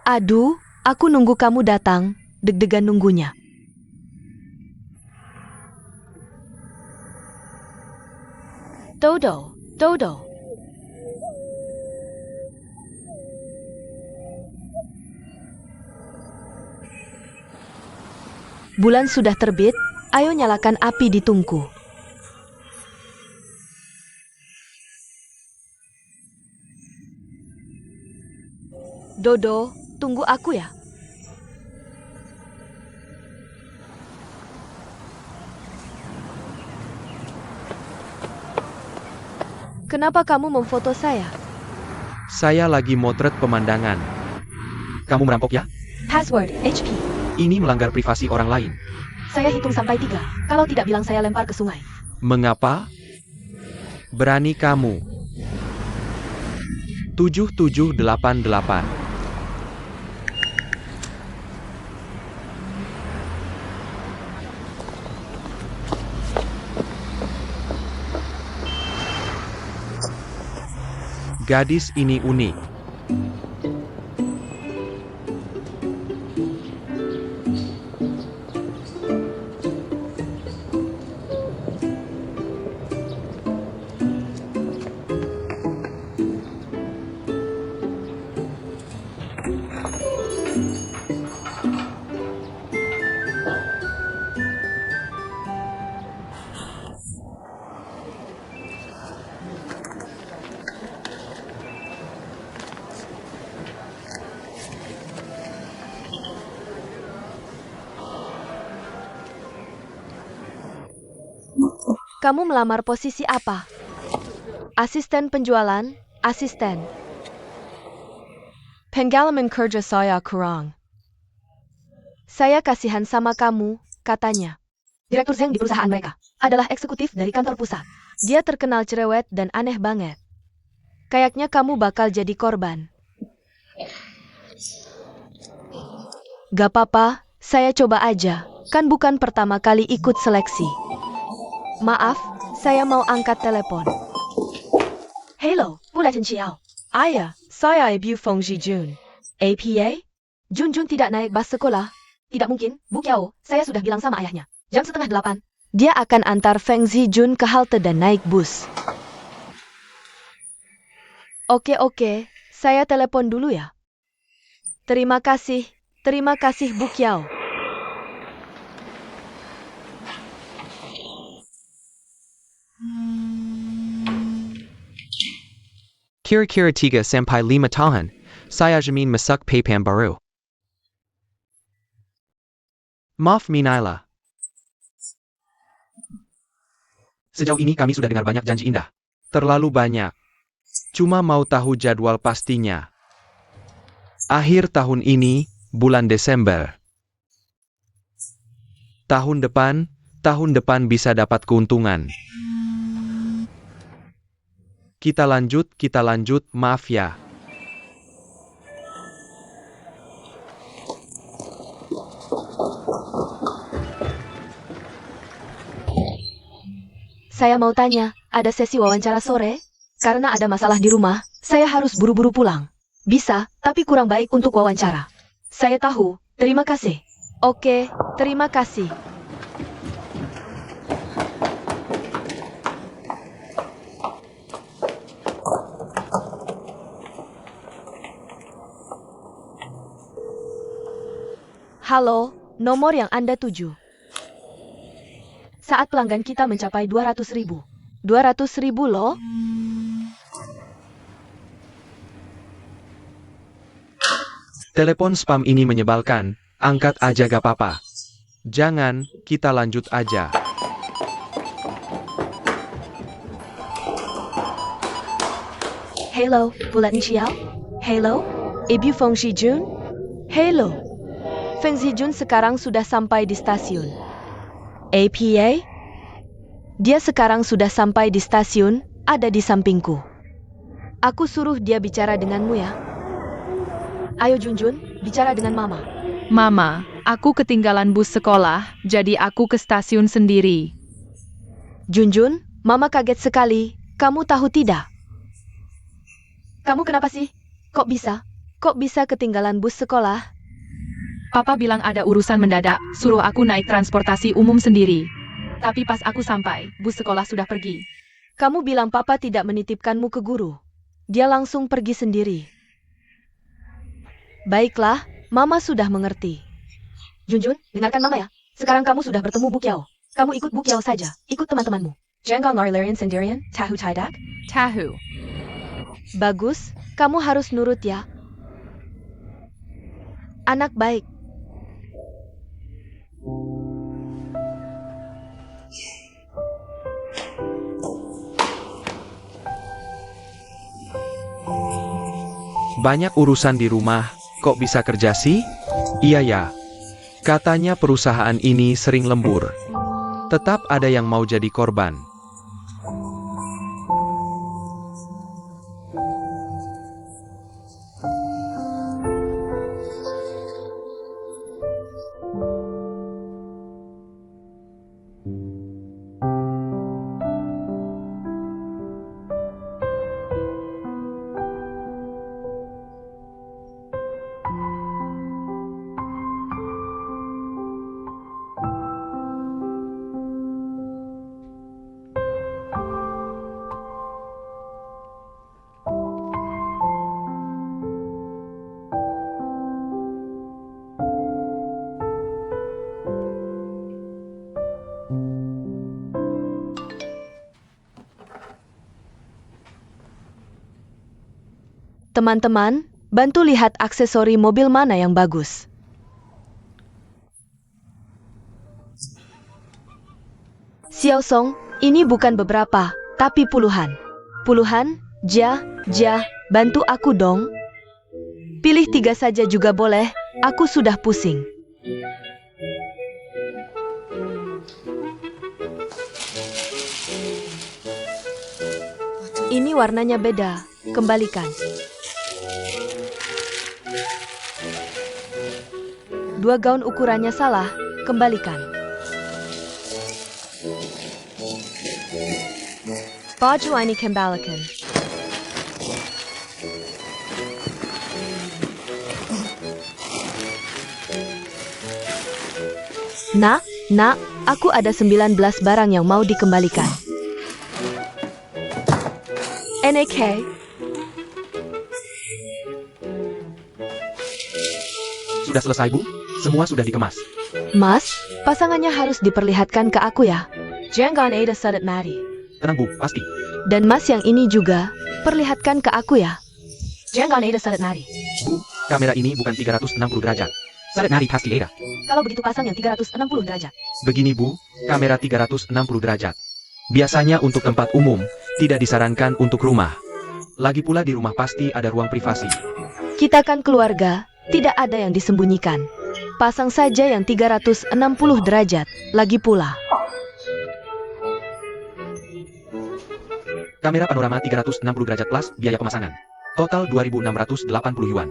Aduh. Aku nunggu kamu datang, deg-degan nunggunya. Dodo. Bulan sudah terbit, ayo nyalakan api di tungku. Dodo, tunggu aku ya. Kenapa kamu memfoto saya? Saya lagi motret pemandangan. Kamu merampok ya? Password, HP. Ini melanggar privasi orang lain. Saya hitung sampai 3. Kalau tidak bilang saya lempar ke sungai. Mengapa? Berani kamu. 7788. Gadis ini unik. Kamu melamar posisi apa? Asisten penjualan, asisten. Pengalaman kerja saya kurang. Saya kasihan sama kamu, katanya. Direktur Zheng di perusahaan mereka adalah eksekutif dari kantor pusat. Dia terkenal cerewet dan aneh banget. Kayaknya kamu bakal jadi korban. Gak apa-apa, saya coba aja. Kan bukan pertama kali ikut seleksi. Maaf, saya mau angkat telepon. Hello, Bulletin Chiao. Ayah, saya Ibu Feng Jun. APA? Jun tidak naik bus sekolah. Tidak mungkin, Bu Kiao, saya sudah bilang sama ayahnya. Jam 7:30. Dia akan antar Feng Jun ke halte dan naik bus. Oke, saya telepon dulu ya. Terima kasih Bu Kiao. Kira-kira 3 sampai 5 tahun, saya jamin masuk PayPam baru. Maaf Minaila. Sejauh ini kami sudah dengar banyak janji indah. Terlalu banyak. Cuma mau tahu jadwal pastinya. Akhir tahun ini, bulan Desember. Tahun depan bisa dapat keuntungan. Kita lanjut, maaf ya. Saya mau tanya, ada sesi wawancara sore? Karena ada masalah di rumah, saya harus buru-buru pulang. Bisa, tapi kurang baik untuk wawancara. Saya tahu, terima kasih. Oke, terima kasih. Halo, nomor yang Anda tuju. Saat pelanggan kita mencapai 200.000. 200.000 loh? Telepon spam ini menyebalkan, angkat aja gak apa-apa. Jangan, kita lanjut aja. Hello, Bulletin Chiao? Hello, Ibu Feng Jun? Hello. Feng Jun sekarang sudah sampai di stasiun. APA? Dia sekarang sudah sampai di stasiun, ada di sampingku. Aku suruh dia bicara denganmu ya. Ayo Junjun, bicara dengan Mama. Mama, aku ketinggalan bus sekolah, jadi aku ke stasiun sendiri. Junjun, Mama kaget sekali, kamu tahu tidak? Kamu kenapa sih? Kok bisa ketinggalan bus sekolah? Papa bilang ada urusan mendadak, suruh aku naik transportasi umum sendiri. Tapi pas aku sampai, bus sekolah sudah pergi. Kamu bilang Papa tidak menitipkanmu ke guru. Dia langsung pergi sendiri. Baiklah, Mama sudah mengerti. Junjun, dengarkan Mama ya. Sekarang kamu sudah bertemu Bu Kiao. Kamu ikut Bu Kiao saja, ikut teman-temanmu. Jangan lari-larian sendirian, tahu tidak? Tahu. Bagus, kamu harus nurut ya. Anak baik. Banyak urusan di rumah, kok bisa kerja sih? Iya ya. Katanya perusahaan ini sering lembur. Tetap ada yang mau jadi korban. Teman-teman, bantu lihat aksesori mobil mana yang bagus. Xiao Song, ini bukan beberapa, tapi puluhan. Puluhan? Ja, bantu aku dong. Pilih 3 saja juga boleh, aku sudah pusing. Ini warnanya beda, kembalikan. 2 gaun ukurannya salah, kembalikan. Baju ini kembalikan. Nak, aku ada 19 barang yang mau dikembalikan. NAK. Sudah selesai, Bu? Semua sudah dikemas. Mas, pasangannya harus diperlihatkan ke aku ya. Jangan ada sadat mari. Tenang, Bu, pasti. Dan mas yang ini juga, perlihatkan ke aku ya. Jangan ada sadat mari. Bu, kamera ini bukan 360 derajat. Sadat nari pasti ada. Kalau begitu pasang yang 360 derajat. Begini, Bu, kamera 360 derajat. Biasanya untuk tempat umum, tidak disarankan untuk rumah. Lagi pula di rumah pasti ada ruang privasi. Kita kan keluarga, tidak ada yang disembunyikan. Pasang saja yang 360 derajat, lagi pula. Kamera panorama 360 derajat plus biaya pemasangan. Total 2.680 yuan.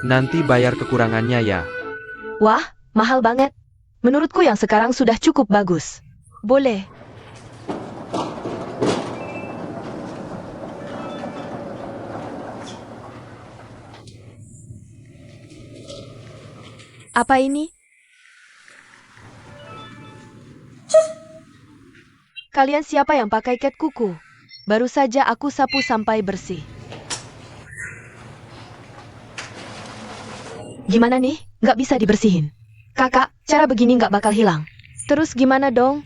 Nanti bayar kekurangannya ya. Wah, mahal banget. Menurutku yang sekarang sudah cukup bagus. Boleh. Apa ini? Kalian siapa yang pakai cat kuku? Baru saja aku sapu sampai bersih. Gimana nih? Nggak bisa dibersihin. Kakak, cara begini nggak bakal hilang. Terus gimana dong?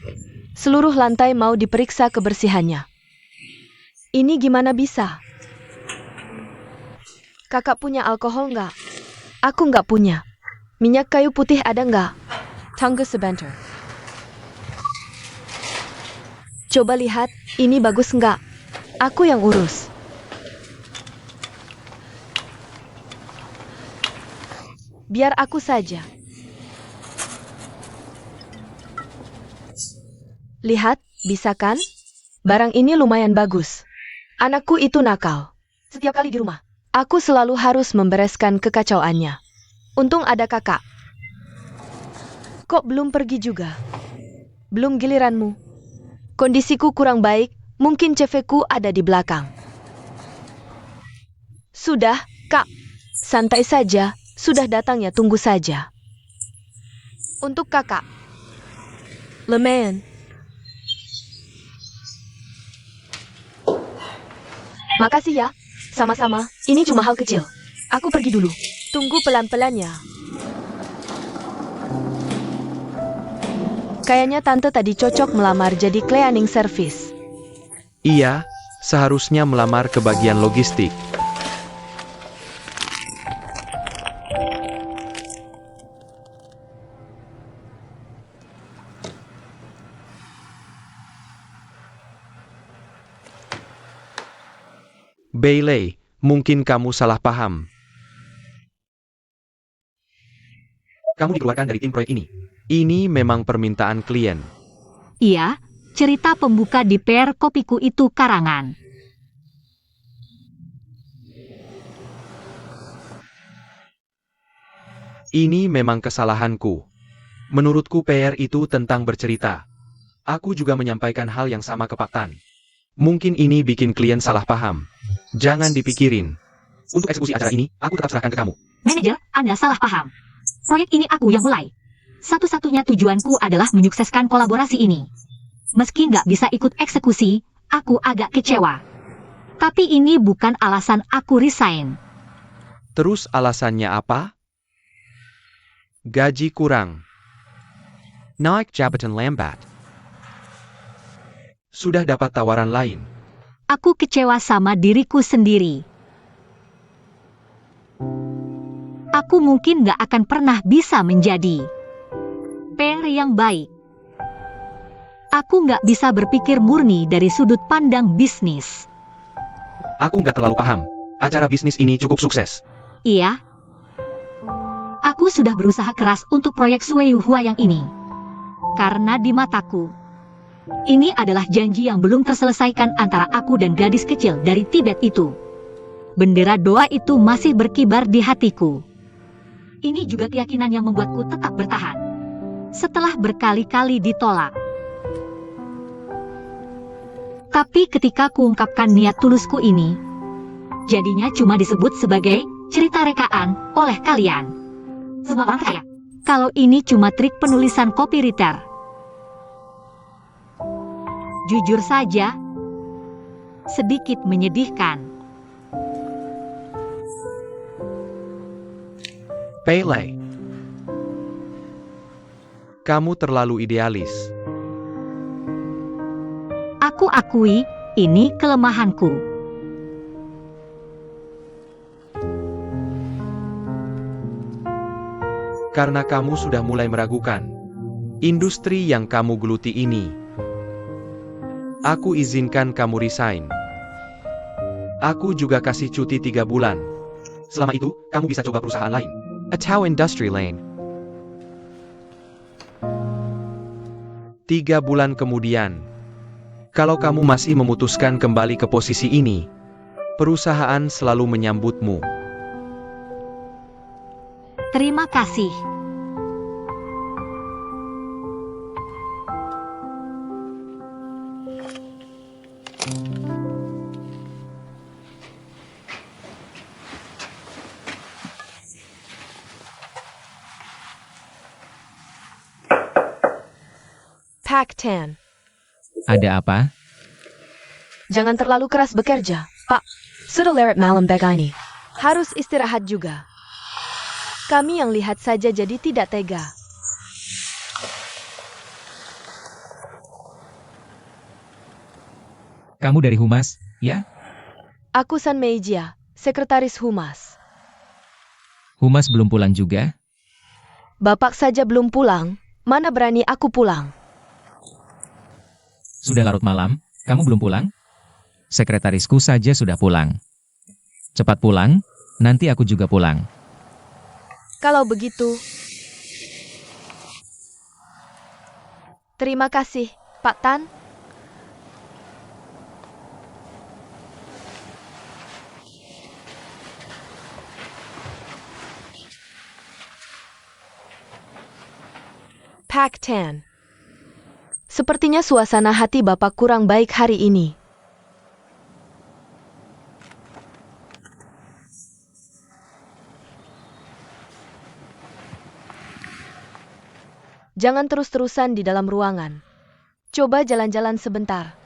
Seluruh lantai mau diperiksa kebersihannya. Ini gimana bisa? Kakak punya alkohol nggak? Aku nggak punya. Minyak kayu putih ada nggak? Tunggu sebentar. Coba lihat, ini bagus nggak? Aku yang urus. Biar aku saja. Lihat, bisa kan? Barang ini lumayan bagus. Anakku itu nakal. Setiap kali di rumah, aku selalu harus membereskan kekacauannya. Untung ada kakak. Kok belum pergi juga? Belum giliranmu. Kondisiku kurang baik, mungkin CV-ku ada di belakang. Sudah, Kak. Santai saja, sudah datang ya, tunggu saja. Untuk kakak. Lemen. Makasih ya. Sama-sama, ini cuma hal kecil. Aku pergi dulu. Tunggu pelan-pelan ya. Kayaknya tante tadi cocok melamar jadi cleaning service. Iya, seharusnya melamar ke bagian logistik. Bailey, mungkin kamu salah paham. Kamu dikeluarkan dari tim proyek ini. Ini memang permintaan klien. Iya, cerita pembuka di PR kopiku itu karangan. Ini memang kesalahanku. Menurutku PR itu tentang bercerita. Aku juga menyampaikan hal yang sama ke Pak Tan. Mungkin ini bikin klien salah paham. Jangan dipikirin. Untuk eksekusi acara ini, aku tetap serahkan ke kamu. Manajer, Anda salah paham. Proyek ini aku yang mulai. Satu-satunya tujuanku adalah menyukseskan kolaborasi ini. Meski nggak bisa ikut eksekusi, aku agak kecewa. Tapi ini bukan alasan aku resign. Terus alasannya apa? Gaji kurang. Naik jabatan lambat. Sudah dapat tawaran lain. Aku kecewa sama diriku sendiri. aku mungkin gak akan pernah bisa menjadi pair yang baik. Aku gak bisa berpikir murni dari sudut pandang bisnis. Aku nggak terlalu paham. Acara bisnis ini cukup sukses. Iya. Aku sudah berusaha keras untuk proyek Sui Hua yang ini. Karena di mataku, ini adalah janji yang belum terselesaikan antara aku dan gadis kecil dari Tibet itu. Bendera doa itu masih berkibar di hatiku. Ini juga keyakinan yang membuatku tetap bertahan. Setelah berkali-kali ditolak. Tapi ketika kuungkapkan niat tulusku ini, jadinya cuma disebut sebagai cerita rekaan oleh kalian. Semua orang percaya kalau ini cuma trik penulisan copywriter. Jujur saja, sedikit menyedihkan. Pele, kamu terlalu idealis. Aku akui, ini kelemahanku. Karena kamu sudah mulai meragukan industri yang kamu geluti ini. Aku izinkan kamu resign. Aku juga kasih cuti 3 bulan. Selama itu, kamu bisa coba perusahaan lain. Atau industri lain. 3 bulan kemudian, kalau kamu masih memutuskan kembali ke posisi ini, perusahaan selalu menyambutmu. Terima kasih. Pak Tan, Ada apa? jangan terlalu keras bekerja, Pak. Sudah lewat malam begini. Harus istirahat juga. Kami yang lihat saja jadi tidak tega. Kamu dari Humas, ya? Aku San Meijia, sekretaris Humas. Humas belum pulang juga? Bapak saja belum pulang, mana berani aku pulang? Sudah larut malam, kamu belum pulang? Sekretarisku saja sudah pulang. Cepat pulang, nanti aku juga pulang. Kalau begitu, terima kasih, Pak Tan. Pak Tan. Sepertinya suasana hati Bapak kurang baik hari ini. Jangan terus-terusan di dalam ruangan. Coba jalan-jalan sebentar.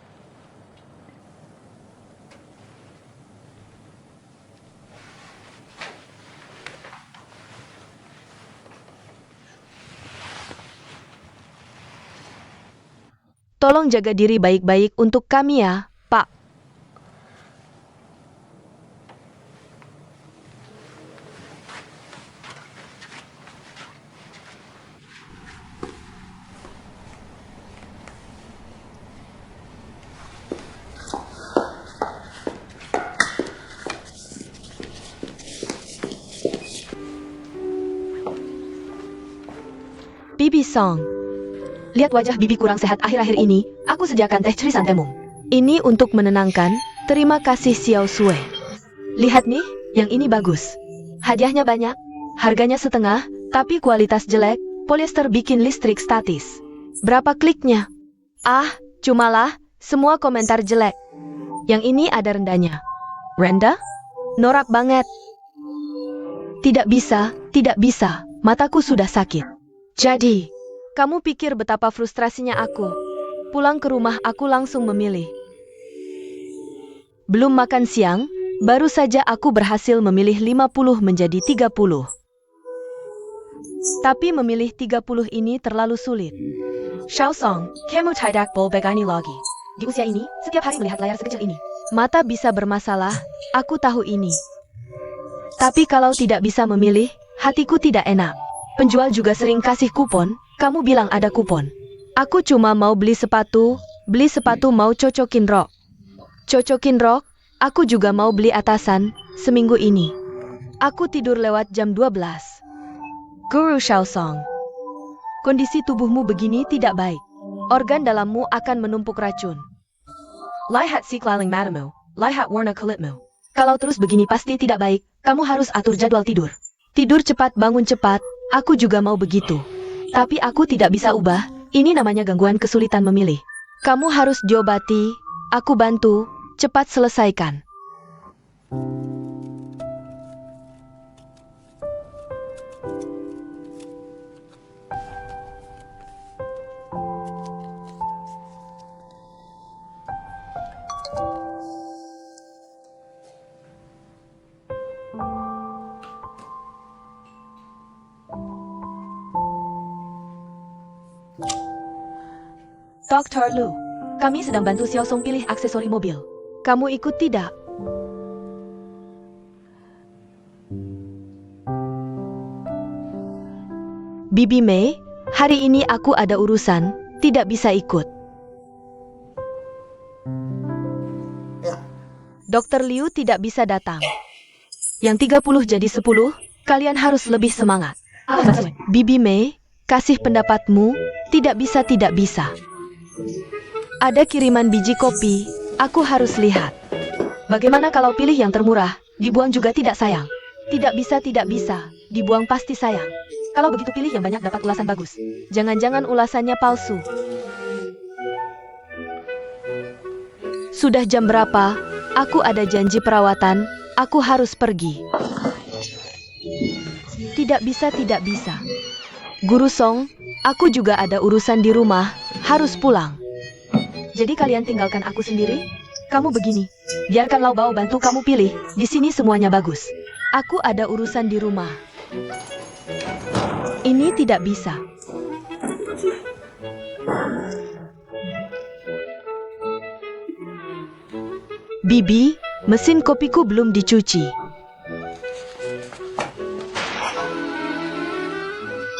Tolong jaga diri baik-baik untuk kami ya, Pak. Bibi Song. Lihat wajah Bibi kurang sehat akhir-akhir ini, aku sediakan teh chrysanthemum. Ini untuk menenangkan, terima kasih Xiao Sui. Lihat nih, yang ini bagus. Hadiahnya banyak, harganya setengah, tapi kualitas jelek, polyester bikin listrik statis. Berapa kliknya? Ah, cumalah, semua komentar jelek. Yang ini ada rendahnya. Rendah? Norak banget. Tidak bisa, mataku sudah sakit. Jadi, kamu pikir betapa frustrasinya aku? Pulang ke rumah aku langsung memilih. Belum makan siang, baru saja aku berhasil memilih 50 menjadi 30. Tapi memilih 30 ini terlalu sulit. Xiao Song, kamu tidak boleh begini lagi. Di usia ini, setiap hari melihat layar sekecil ini. Mata bisa bermasalah, aku tahu ini. Tapi kalau tidak bisa memilih, Hatiku tidak enak. Penjual juga sering kasih kupon, kamu bilang ada kupon. Aku cuma mau beli sepatu mau cocokin rok. Cocokin rok, aku juga mau beli atasan, seminggu ini. Aku tidur lewat jam 12. Guru Shaosong. Kondisi tubuhmu begini tidak baik. Organ dalammu akan menumpuk racun. Lihat si kelaling matamu, lihat warna kulitmu. Kalau terus begini pasti tidak baik, kamu harus atur jadwal tidur. Tidur cepat, bangun cepat, aku juga mau begitu. Tapi aku tidak bisa ubah, ini namanya gangguan kesulitan memilih. Kamu harus diobati, aku bantu, cepat selesaikan. Dr. Lu, kami sedang bantu Xiaosong pilih aksesori mobil. Kamu ikut tidak? Bibi Mei, hari ini aku ada urusan, tidak bisa ikut. Dr. Liu tidak bisa datang. Yang 30 jadi 10, kalian harus lebih semangat. Bibi Mei, kasih pendapatmu, tidak bisa. Ada kiriman biji kopi, aku harus lihat. Bagaimana kalau pilih yang termurah, dibuang juga tidak sayang? Tidak bisa, dibuang pasti sayang. Kalau begitu pilih yang banyak dapat ulasan bagus. Jangan-jangan ulasannya palsu. Sudah jam berapa? Aku ada janji perawatan, aku harus pergi. Tidak bisa. Guru Song, aku juga ada urusan di rumah, harus pulang. Jadi kalian tinggalkan aku sendiri? Kamu begini, biarkan Lao Bao bantu kamu pilih, di sini semuanya bagus. Aku ada urusan di rumah. Ini tidak bisa. Bibi, mesin kopiku belum dicuci.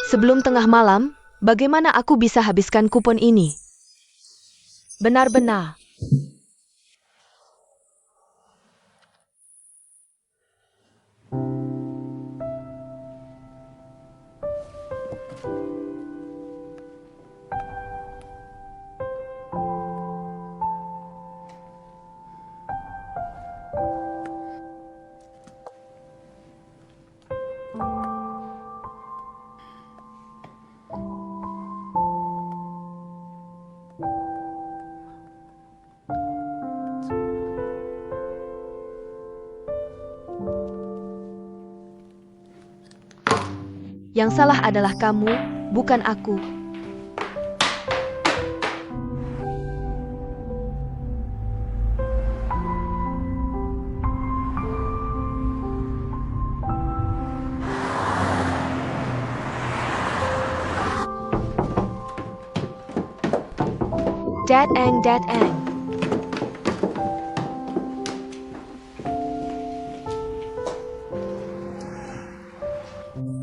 Sebelum tengah malam, bagaimana aku bisa habiskan kupon ini? Benar-benar. Yang salah adalah kamu, bukan aku. Dat Ang.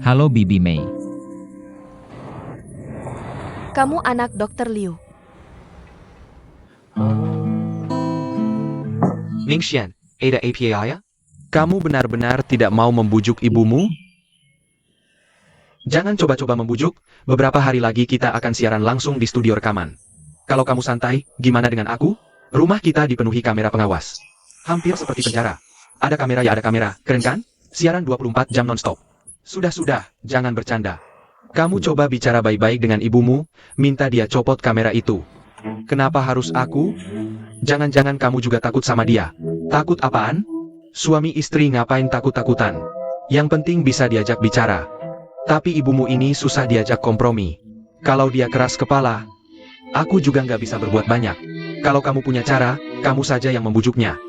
Halo Bibi Mei. Kamu anak Dr. Liu. Ningxian, Ada API? Kamu benar-benar tidak mau membujuk ibumu? Jangan coba-coba membujuk, beberapa hari lagi kita akan siaran langsung di studio rekaman. Kalau kamu santai, gimana dengan aku? Rumah kita dipenuhi kamera pengawas. Hampir seperti penjara. Ada kamera ya ada kamera, keren kan? Siaran 24 jam non-stop. Sudah, jangan bercanda. Kamu coba bicara baik-baik dengan ibumu, minta dia copot kamera itu. Kenapa harus aku? Jangan-jangan kamu juga takut sama dia. Takut apaan? Suami istri ngapain takut-takutan? Yang penting bisa diajak bicara. Tapi ibumu ini susah diajak kompromi. Kalau dia keras kepala, aku juga nggak bisa berbuat banyak. Kalau kamu punya cara, kamu saja yang membujuknya.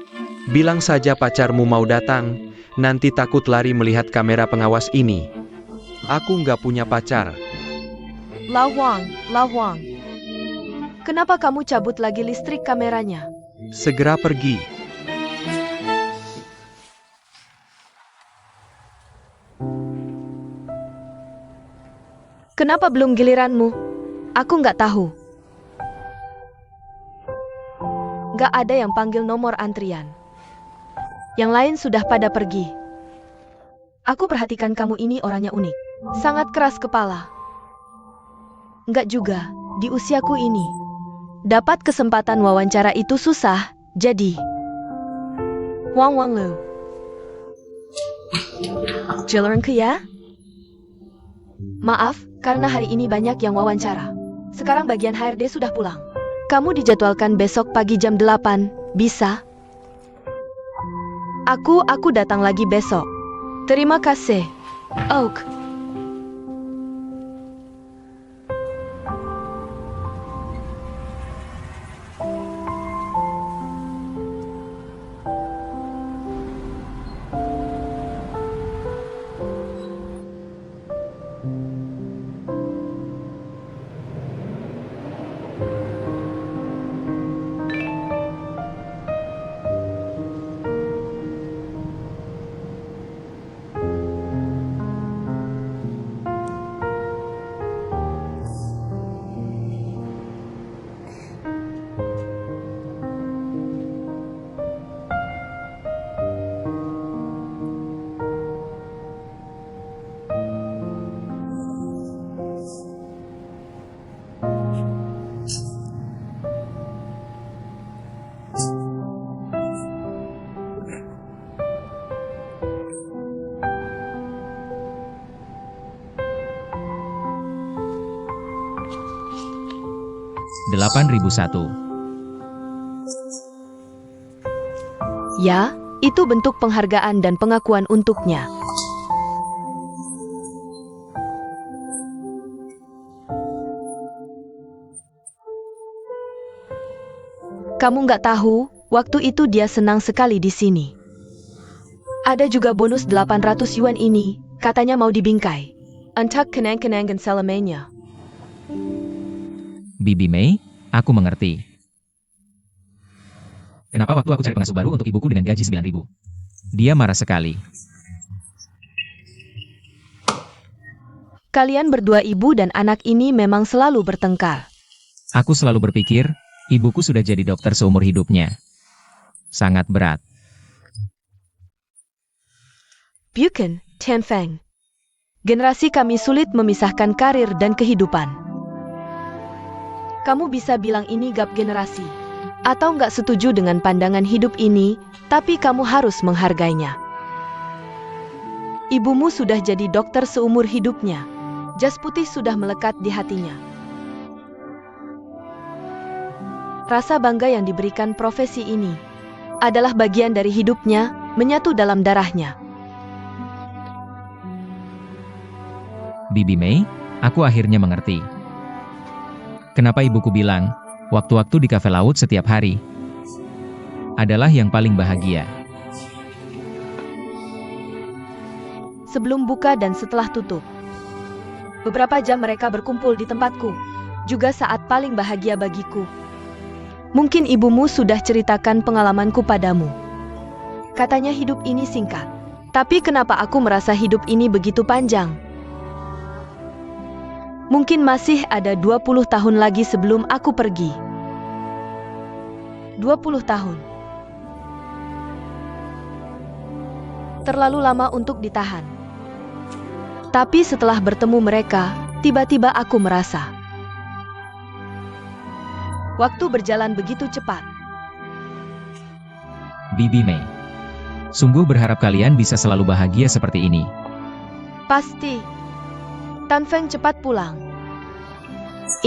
Bilang saja pacarmu mau datang, nanti takut lari melihat kamera pengawas ini. Aku nggak punya pacar. Lao Huang. Kenapa kamu cabut lagi listrik kameranya? Segera pergi. Kenapa belum giliranmu? Aku nggak tahu. Nggak ada yang panggil nomor antrian. Yang lain sudah pada pergi. Aku perhatikan kamu ini orangnya unik. Sangat keras kepala. Nggak juga, di usiaku ini. Dapat kesempatan wawancara itu susah, jadi... Wang Wang Lu. Jalan ke ya? Maaf, karena hari ini banyak yang wawancara. Sekarang bagian HRD sudah pulang. Kamu dijadwalkan besok pagi jam 8, bisa? Aku datang lagi besok. Terima kasih. Oak. Delapan ribu satu. Ya, itu bentuk penghargaan dan pengakuan untuknya. Kamu nggak tahu, waktu itu dia senang sekali di sini. Ada juga bonus 800 yuan ini, katanya mau dibingkai. Antak kenang-kenangan selamanya. Bibi Mei, aku mengerti. Kenapa waktu aku cari pengasuh baru untuk ibuku dengan gaji 9.000? Dia marah sekali. Kalian berdua ibu dan anak ini memang selalu bertengkar. Aku selalu berpikir, ibuku sudah jadi dokter seumur hidupnya. Sangat berat. Bukan, Tian Feng. Generasi kami sulit memisahkan karir dan kehidupan. Kamu bisa bilang ini gap generasi. Atau nggak setuju dengan pandangan hidup ini, tapi kamu harus menghargainya. Ibumu sudah jadi dokter seumur hidupnya. Jas putih sudah melekat di hatinya. Rasa bangga yang diberikan profesi ini adalah bagian dari hidupnya, menyatu dalam darahnya. Bibi Mei, aku akhirnya mengerti. Kenapa ibuku bilang, waktu-waktu di kafe laut setiap hari adalah yang paling bahagia. Sebelum buka dan setelah tutup. Beberapa jam mereka berkumpul di tempatku, juga saat paling bahagia bagiku. Mungkin ibumu sudah ceritakan pengalamanku padamu. Katanya hidup ini singkat. Tapi kenapa aku merasa hidup ini begitu panjang? Mungkin masih ada 20 tahun lagi sebelum aku pergi. 20 tahun. Terlalu lama untuk ditahan. Tapi setelah bertemu mereka, tiba-tiba aku merasa waktu berjalan begitu cepat. Bibi Mei, sungguh berharap kalian bisa selalu bahagia seperti ini. Pasti. Tan Feng cepat pulang.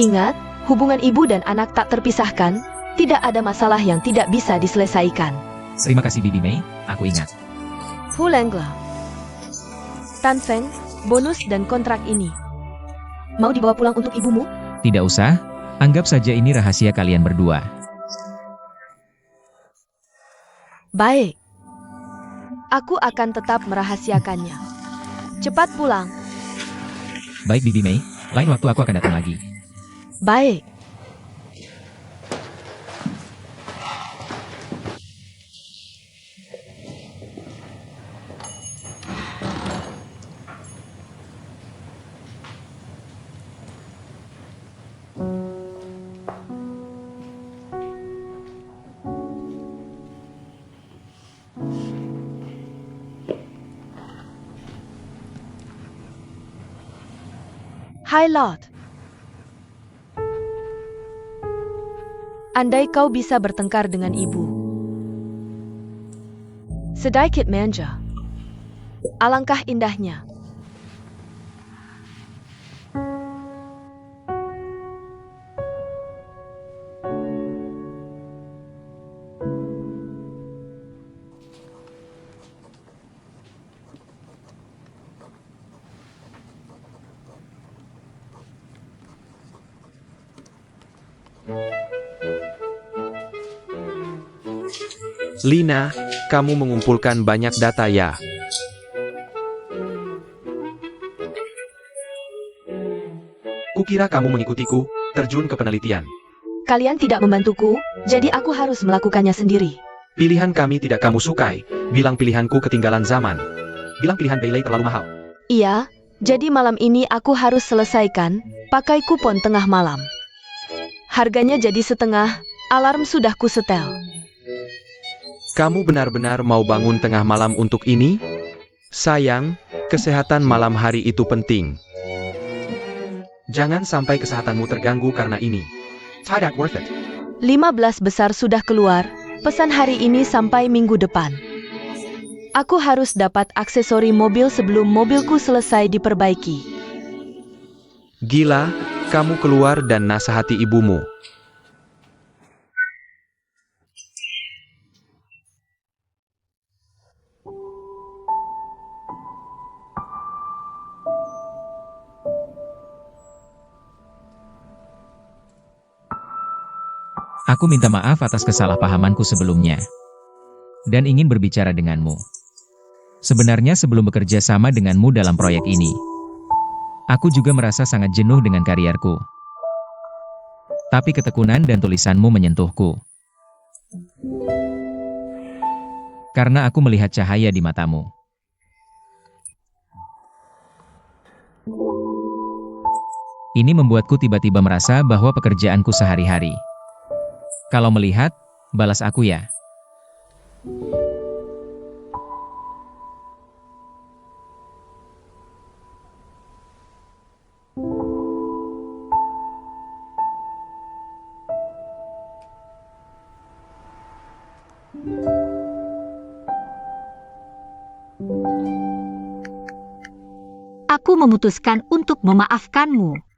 Ingat, hubungan ibu dan anak tak terpisahkan, tidak ada masalah yang tidak bisa diselesaikan. Terima kasih Bibi Mei, aku ingat. Hu Lenggla. Tan Feng, bonus dan kontrak ini. Mau dibawa pulang untuk ibumu? Tidak usah, anggap saja ini rahasia kalian berdua. Baik. Aku akan tetap merahasiakannya. Cepat pulang. Baik Bibi Mei, lain waktu aku akan datang lagi. Baik. Hai Lord. Andai kau bisa bertengkar dengan ibu. Sedikit manja. Alangkah indahnya. Lina, kamu mengumpulkan banyak data ya. Kukira kamu mengikutiku, terjun ke penelitian. Kalian tidak membantuku, jadi aku harus melakukannya sendiri. Pilihan kami tidak kamu sukai, bilang pilihanku ketinggalan zaman. Bilang pilihan Bailey terlalu mahal. Iya, jadi malam ini aku harus selesaikan, pakai kupon tengah malam. Harganya jadi setengah, alarm sudah kusetel. Kamu benar-benar mau bangun tengah malam untuk ini? Sayang, kesehatan malam hari itu penting. Jangan sampai kesehatanmu terganggu karena ini. Tidak worth it. 15 besar sudah keluar, pesan hari ini sampai minggu depan. Aku harus dapat aksesori mobil sebelum mobilku selesai diperbaiki. Gila, kamu keluar dan nasihati ibumu. Aku minta maaf atas kesalahpahamanku sebelumnya. Dan ingin berbicara denganmu. Sebenarnya sebelum bekerja sama denganmu dalam proyek ini, aku juga merasa sangat jenuh dengan karierku. Tapi ketekunan dan tulisanmu menyentuhku. Karena aku melihat cahaya di matamu. Ini membuatku tiba-tiba merasa bahwa pekerjaanku sehari-hari. Kalau melihat, balas aku ya. Aku memutuskan untuk memaafkanmu.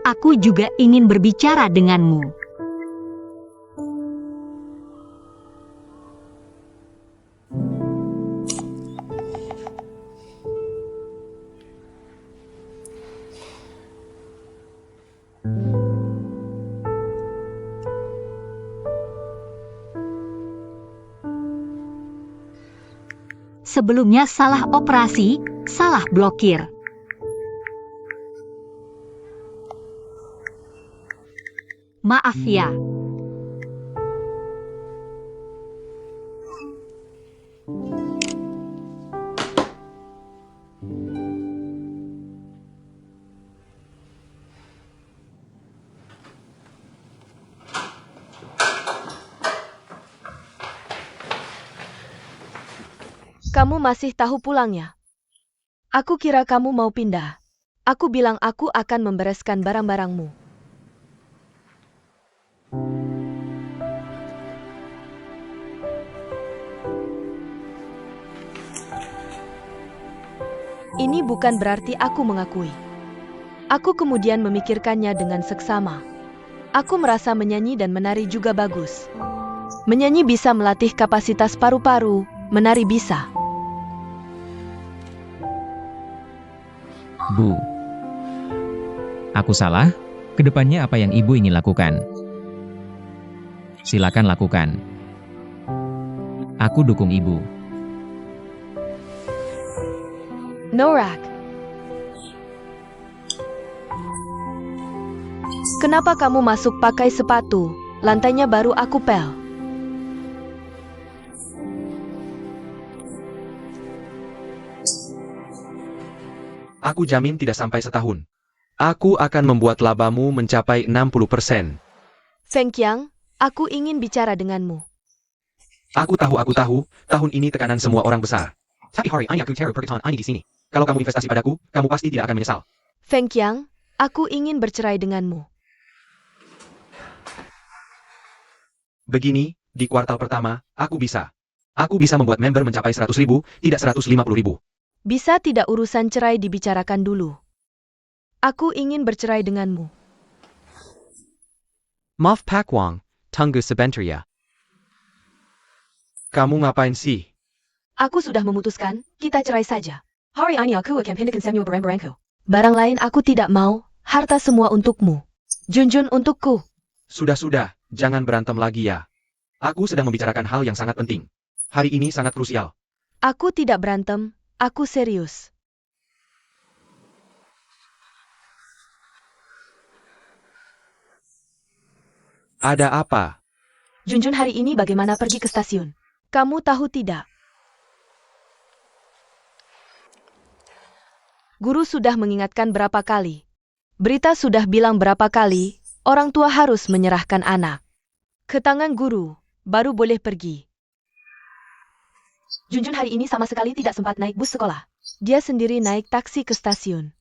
Aku juga ingin berbicara denganmu. Sebelumnya salah operasi, salah blokir. Maaf ya. Kamu masih tahu pulangnya? Aku kira kamu mau pindah. Aku bilang aku akan membereskan barang-barangmu. Ini bukan berarti aku mengakui. Aku kemudian memikirkannya dengan seksama. Aku merasa menyanyi dan menari juga bagus. Menyanyi bisa melatih kapasitas paru-paru, menari bisa. Bu. Aku salah? Kedepannya apa yang ibu ingin lakukan? Silakan lakukan. Aku dukung ibu. Norak. Kenapa kamu masuk pakai sepatu? Lantainya baru aku pel. Aku jamin tidak sampai setahun. Aku akan membuat labamu mencapai 60%. Feng Qiang, aku ingin bicara denganmu. Aku tahu, tahun ini tekanan semua orang besar. Tapi hari ini aku cari perkataan ini di sini. Kalau kamu investasi padaku, kamu pasti tidak akan menyesal. Feng Qiang, aku ingin bercerai denganmu. Begini, di kuartal pertama, aku bisa. Aku bisa membuat member mencapai 100.000, tidak 150.000. Bisa tidak urusan cerai dibicarakan dulu? Aku ingin bercerai denganmu. Maaf Pak Wang, tunggu sebentar ya. Kamu ngapain sih? Aku sudah memutuskan, kita cerai saja. Hari ini aku akan pindahkan semua barang-barangku. Barang lain aku tidak mau, harta semua untukmu. Junjun untukku. Sudah, jangan berantem lagi ya. Aku sedang membicarakan hal yang sangat penting. Hari ini sangat krusial. Aku tidak berantem, aku serius. Ada apa? Junjun hari ini bagaimana pergi ke stasiun? Kamu tahu tidak? Guru sudah mengingatkan berapa kali. Berita sudah bilang berapa kali, orang tua harus menyerahkan anak ke tangan guru, baru boleh pergi. Junjun hari ini sama sekali tidak sempat naik bus sekolah. Dia sendiri naik taksi ke stasiun.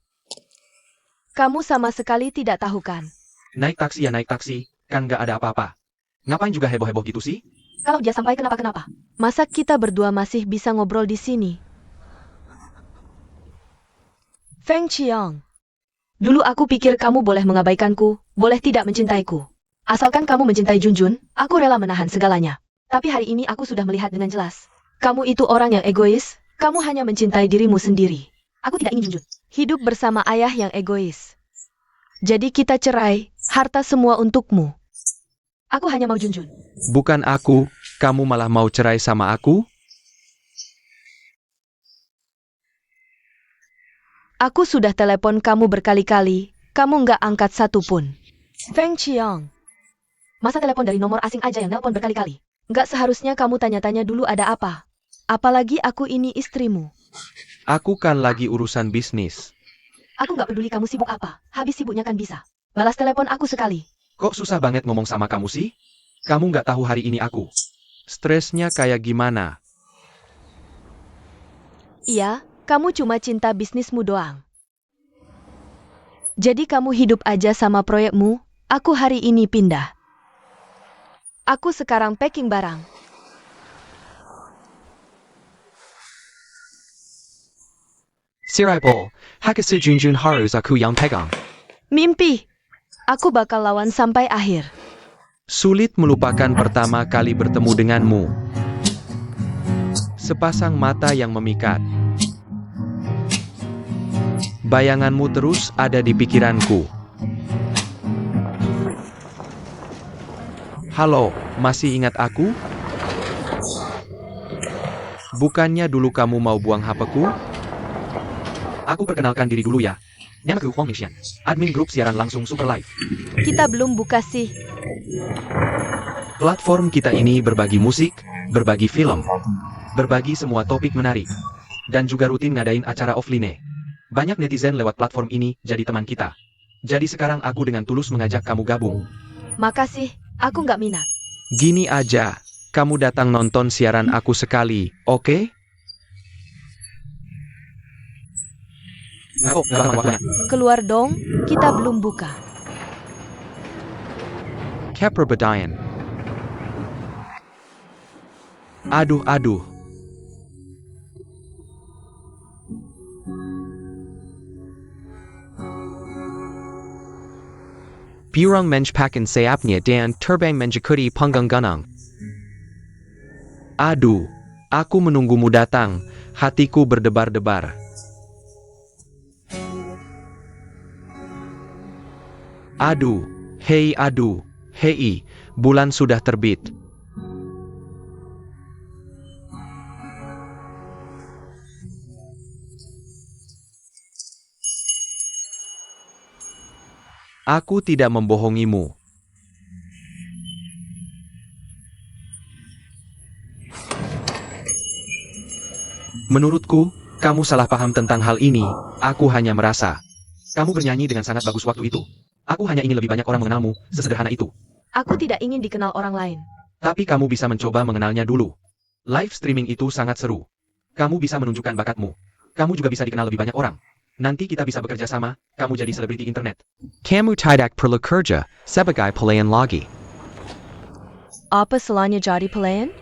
Kamu sama sekali tidak tahu kan? Naik taksi ya naik taksi, kan gak ada apa-apa. Ngapain juga heboh-heboh gitu sih? Kalau dia sampai kenapa-kenapa? Masa kita berdua masih bisa ngobrol di sini? Feng Qiang. Dulu aku pikir kamu boleh mengabaikanku, boleh tidak mencintaiku. Asalkan kamu mencintai Junjun, aku rela menahan segalanya. Tapi hari ini aku sudah melihat dengan jelas. Kamu itu orang yang egois, kamu hanya mencintai dirimu sendiri. Aku tidak ingin Junjun hidup bersama ayah yang egois. Jadi kita cerai, harta semua untukmu. Aku hanya mau Junjun. Bukan aku, kamu malah mau cerai sama aku? Aku sudah telepon kamu berkali-kali, kamu nggak angkat satu pun. Feng Qiang. Masa telepon dari nomor asing aja yang nelpon berkali-kali? Nggak seharusnya kamu tanya-tanya dulu ada apa? Apalagi aku ini istrimu. Aku kan lagi urusan bisnis. Aku nggak peduli kamu sibuk apa, habis sibuknya kan bisa. Balas telepon aku sekali. Kok susah banget ngomong sama kamu sih? Kamu nggak tahu hari ini aku stresnya kayak gimana? Iya, kamu cuma cinta bisnismu doang. Jadi kamu hidup aja sama proyekmu, aku hari ini pindah. Aku sekarang packing barang. Siraipol, Hakase Junjun harus aku yang pegang. Mimpi. Aku bakal lawan sampai akhir. Sulit melupakan pertama kali bertemu denganmu. Sepasang mata yang memikat. Bayanganmu terus ada di pikiranku. Halo, masih ingat aku? Bukannya dulu kamu mau buang HP-ku? Aku perkenalkan diri dulu ya. Namaku Huang Mingxian, admin grup siaran langsung Super Live. Kita belum buka sih. Platform kita ini berbagi musik, berbagi film, berbagi semua topik menarik, dan juga rutin ngadain acara offline. Banyak netizen lewat platform ini jadi teman kita. Jadi sekarang aku dengan tulus mengajak kamu gabung. Makasih, aku nggak minat. Gini aja, kamu datang nonton siaran aku sekali, oke? Keluar dong, kita belum buka. Keperbedaan. Aduh. Burung menjpakan sayapnya dan terbang menjekuti panggung gunung. Aduh, aku menunggumu datang, hatiku berdebar-debar. Aduh, hei, bulan sudah terbit. Aku tidak membohongimu. Menurutku, Kamu salah paham tentang hal ini, aku hanya merasa. Kamu bernyanyi dengan sangat bagus waktu itu. Aku hanya ingin lebih banyak orang mengenalmu, sesederhana itu. Aku tidak ingin dikenal orang lain. Tapi kamu bisa mencoba mengenalnya dulu. Live streaming itu sangat seru. Kamu bisa menunjukkan bakatmu. Kamu juga bisa dikenal lebih banyak orang. Nanti kita bisa bekerja sama, kamu jadi selebriti internet. Kamu tidak perlu kerja sebagai pelayan lagi. Apa salahnya jadi pelayan?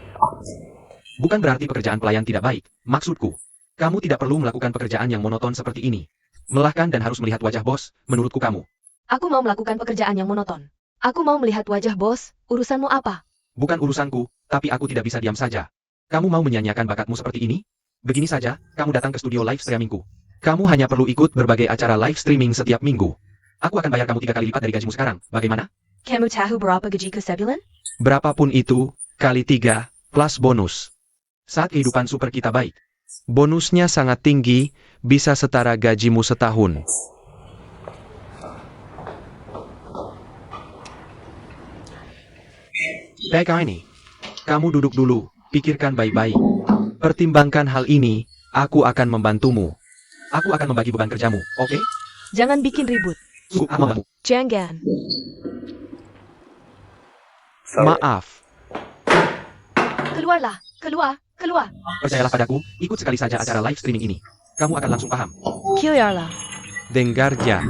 Bukan berarti pekerjaan pelayan tidak baik, maksudku. Kamu tidak perlu melakukan pekerjaan yang monoton seperti ini. Melelahkan dan harus melihat wajah bos, menurutku kamu. Aku mau melakukan pekerjaan yang monoton. Aku mau melihat wajah bos, urusanmu apa? Bukan urusanku, tapi aku tidak bisa diam saja. Kamu mau menyanyiakan bakatmu seperti ini? Begini saja, kamu datang ke studio live streamingku. Kamu hanya perlu ikut berbagai acara live streaming setiap minggu. Aku akan bayar kamu 3 kali lipat dari gajimu sekarang, bagaimana? Kamu tahu berapa gajiku sebulan? Berapapun itu, kali 3, plus bonus. Saat kehidupan super kita baik. Bonusnya sangat tinggi, bisa setara gajimu setahun. Baik ini. Kamu duduk dulu, pikirkan baik-baik. Pertimbangkan hal ini, aku akan membantumu. Aku akan membagi beban kerjamu, oke? Jangan bikin ribut. Aku Jangan. Maaf, Keluarlah, keluar. percayalah padaku, ikut sekali saja acara live streaming ini. Kamu akan langsung paham. Keluarlah. Dengarnya.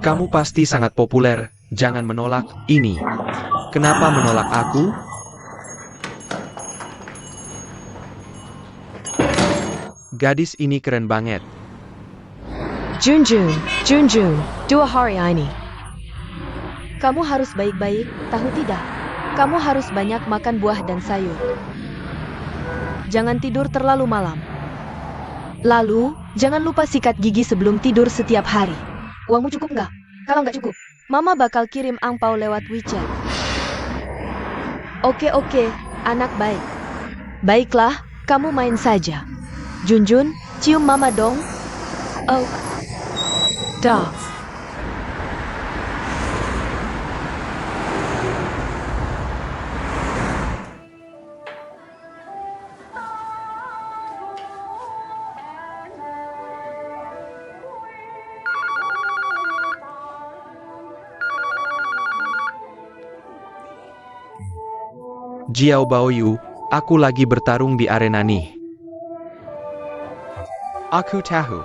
Kamu pasti sangat populer, jangan menolak ini. Kenapa menolak aku? Gadis ini keren banget. Junjun, 2 hari ini. Kamu harus baik-baik, tahu tidak? Kamu harus banyak makan buah dan sayur. Jangan tidur terlalu malam. Lalu, jangan lupa sikat gigi sebelum tidur setiap hari. Uangmu cukup nggak? Kalau nggak cukup, Mama bakal kirim angpau lewat WeChat. Oke, anak baik. Baiklah, kamu main saja. Junjun, cium Mama dong. Oh. Dah. Jiao Baoyu, aku lagi bertarung di arena nih. Aku tahu.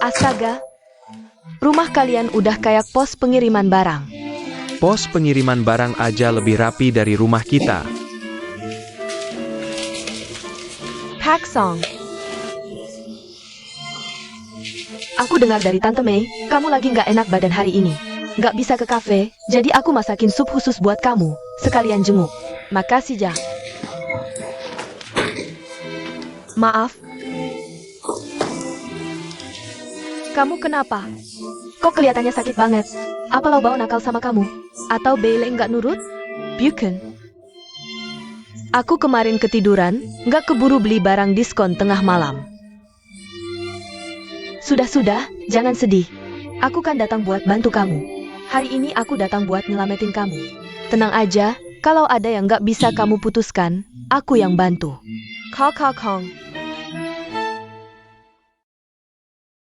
Astaga. Rumah kalian udah kayak pos pengiriman barang. Pos pengiriman barang aja lebih rapi dari rumah kita. Pak Song. Aku dengar dari Tante Mei, kamu lagi nggak enak badan hari ini. Nggak bisa ke kafe, jadi aku masakin sup khusus buat kamu. Sekalian jenguk. Makasih, Ja. Maaf. Kamu kenapa? Kok kelihatannya sakit banget? Apa lo bawa nakal sama kamu? Atau Bailey nggak nurut? Bukan. Aku kemarin ketiduran, nggak keburu beli barang diskon tengah malam. Sudah, jangan sedih. Aku kan datang buat bantu kamu. Hari ini aku datang buat nyelamatin kamu. Tenang aja, kalau ada yang nggak bisa kamu putuskan, aku yang bantu. Kong.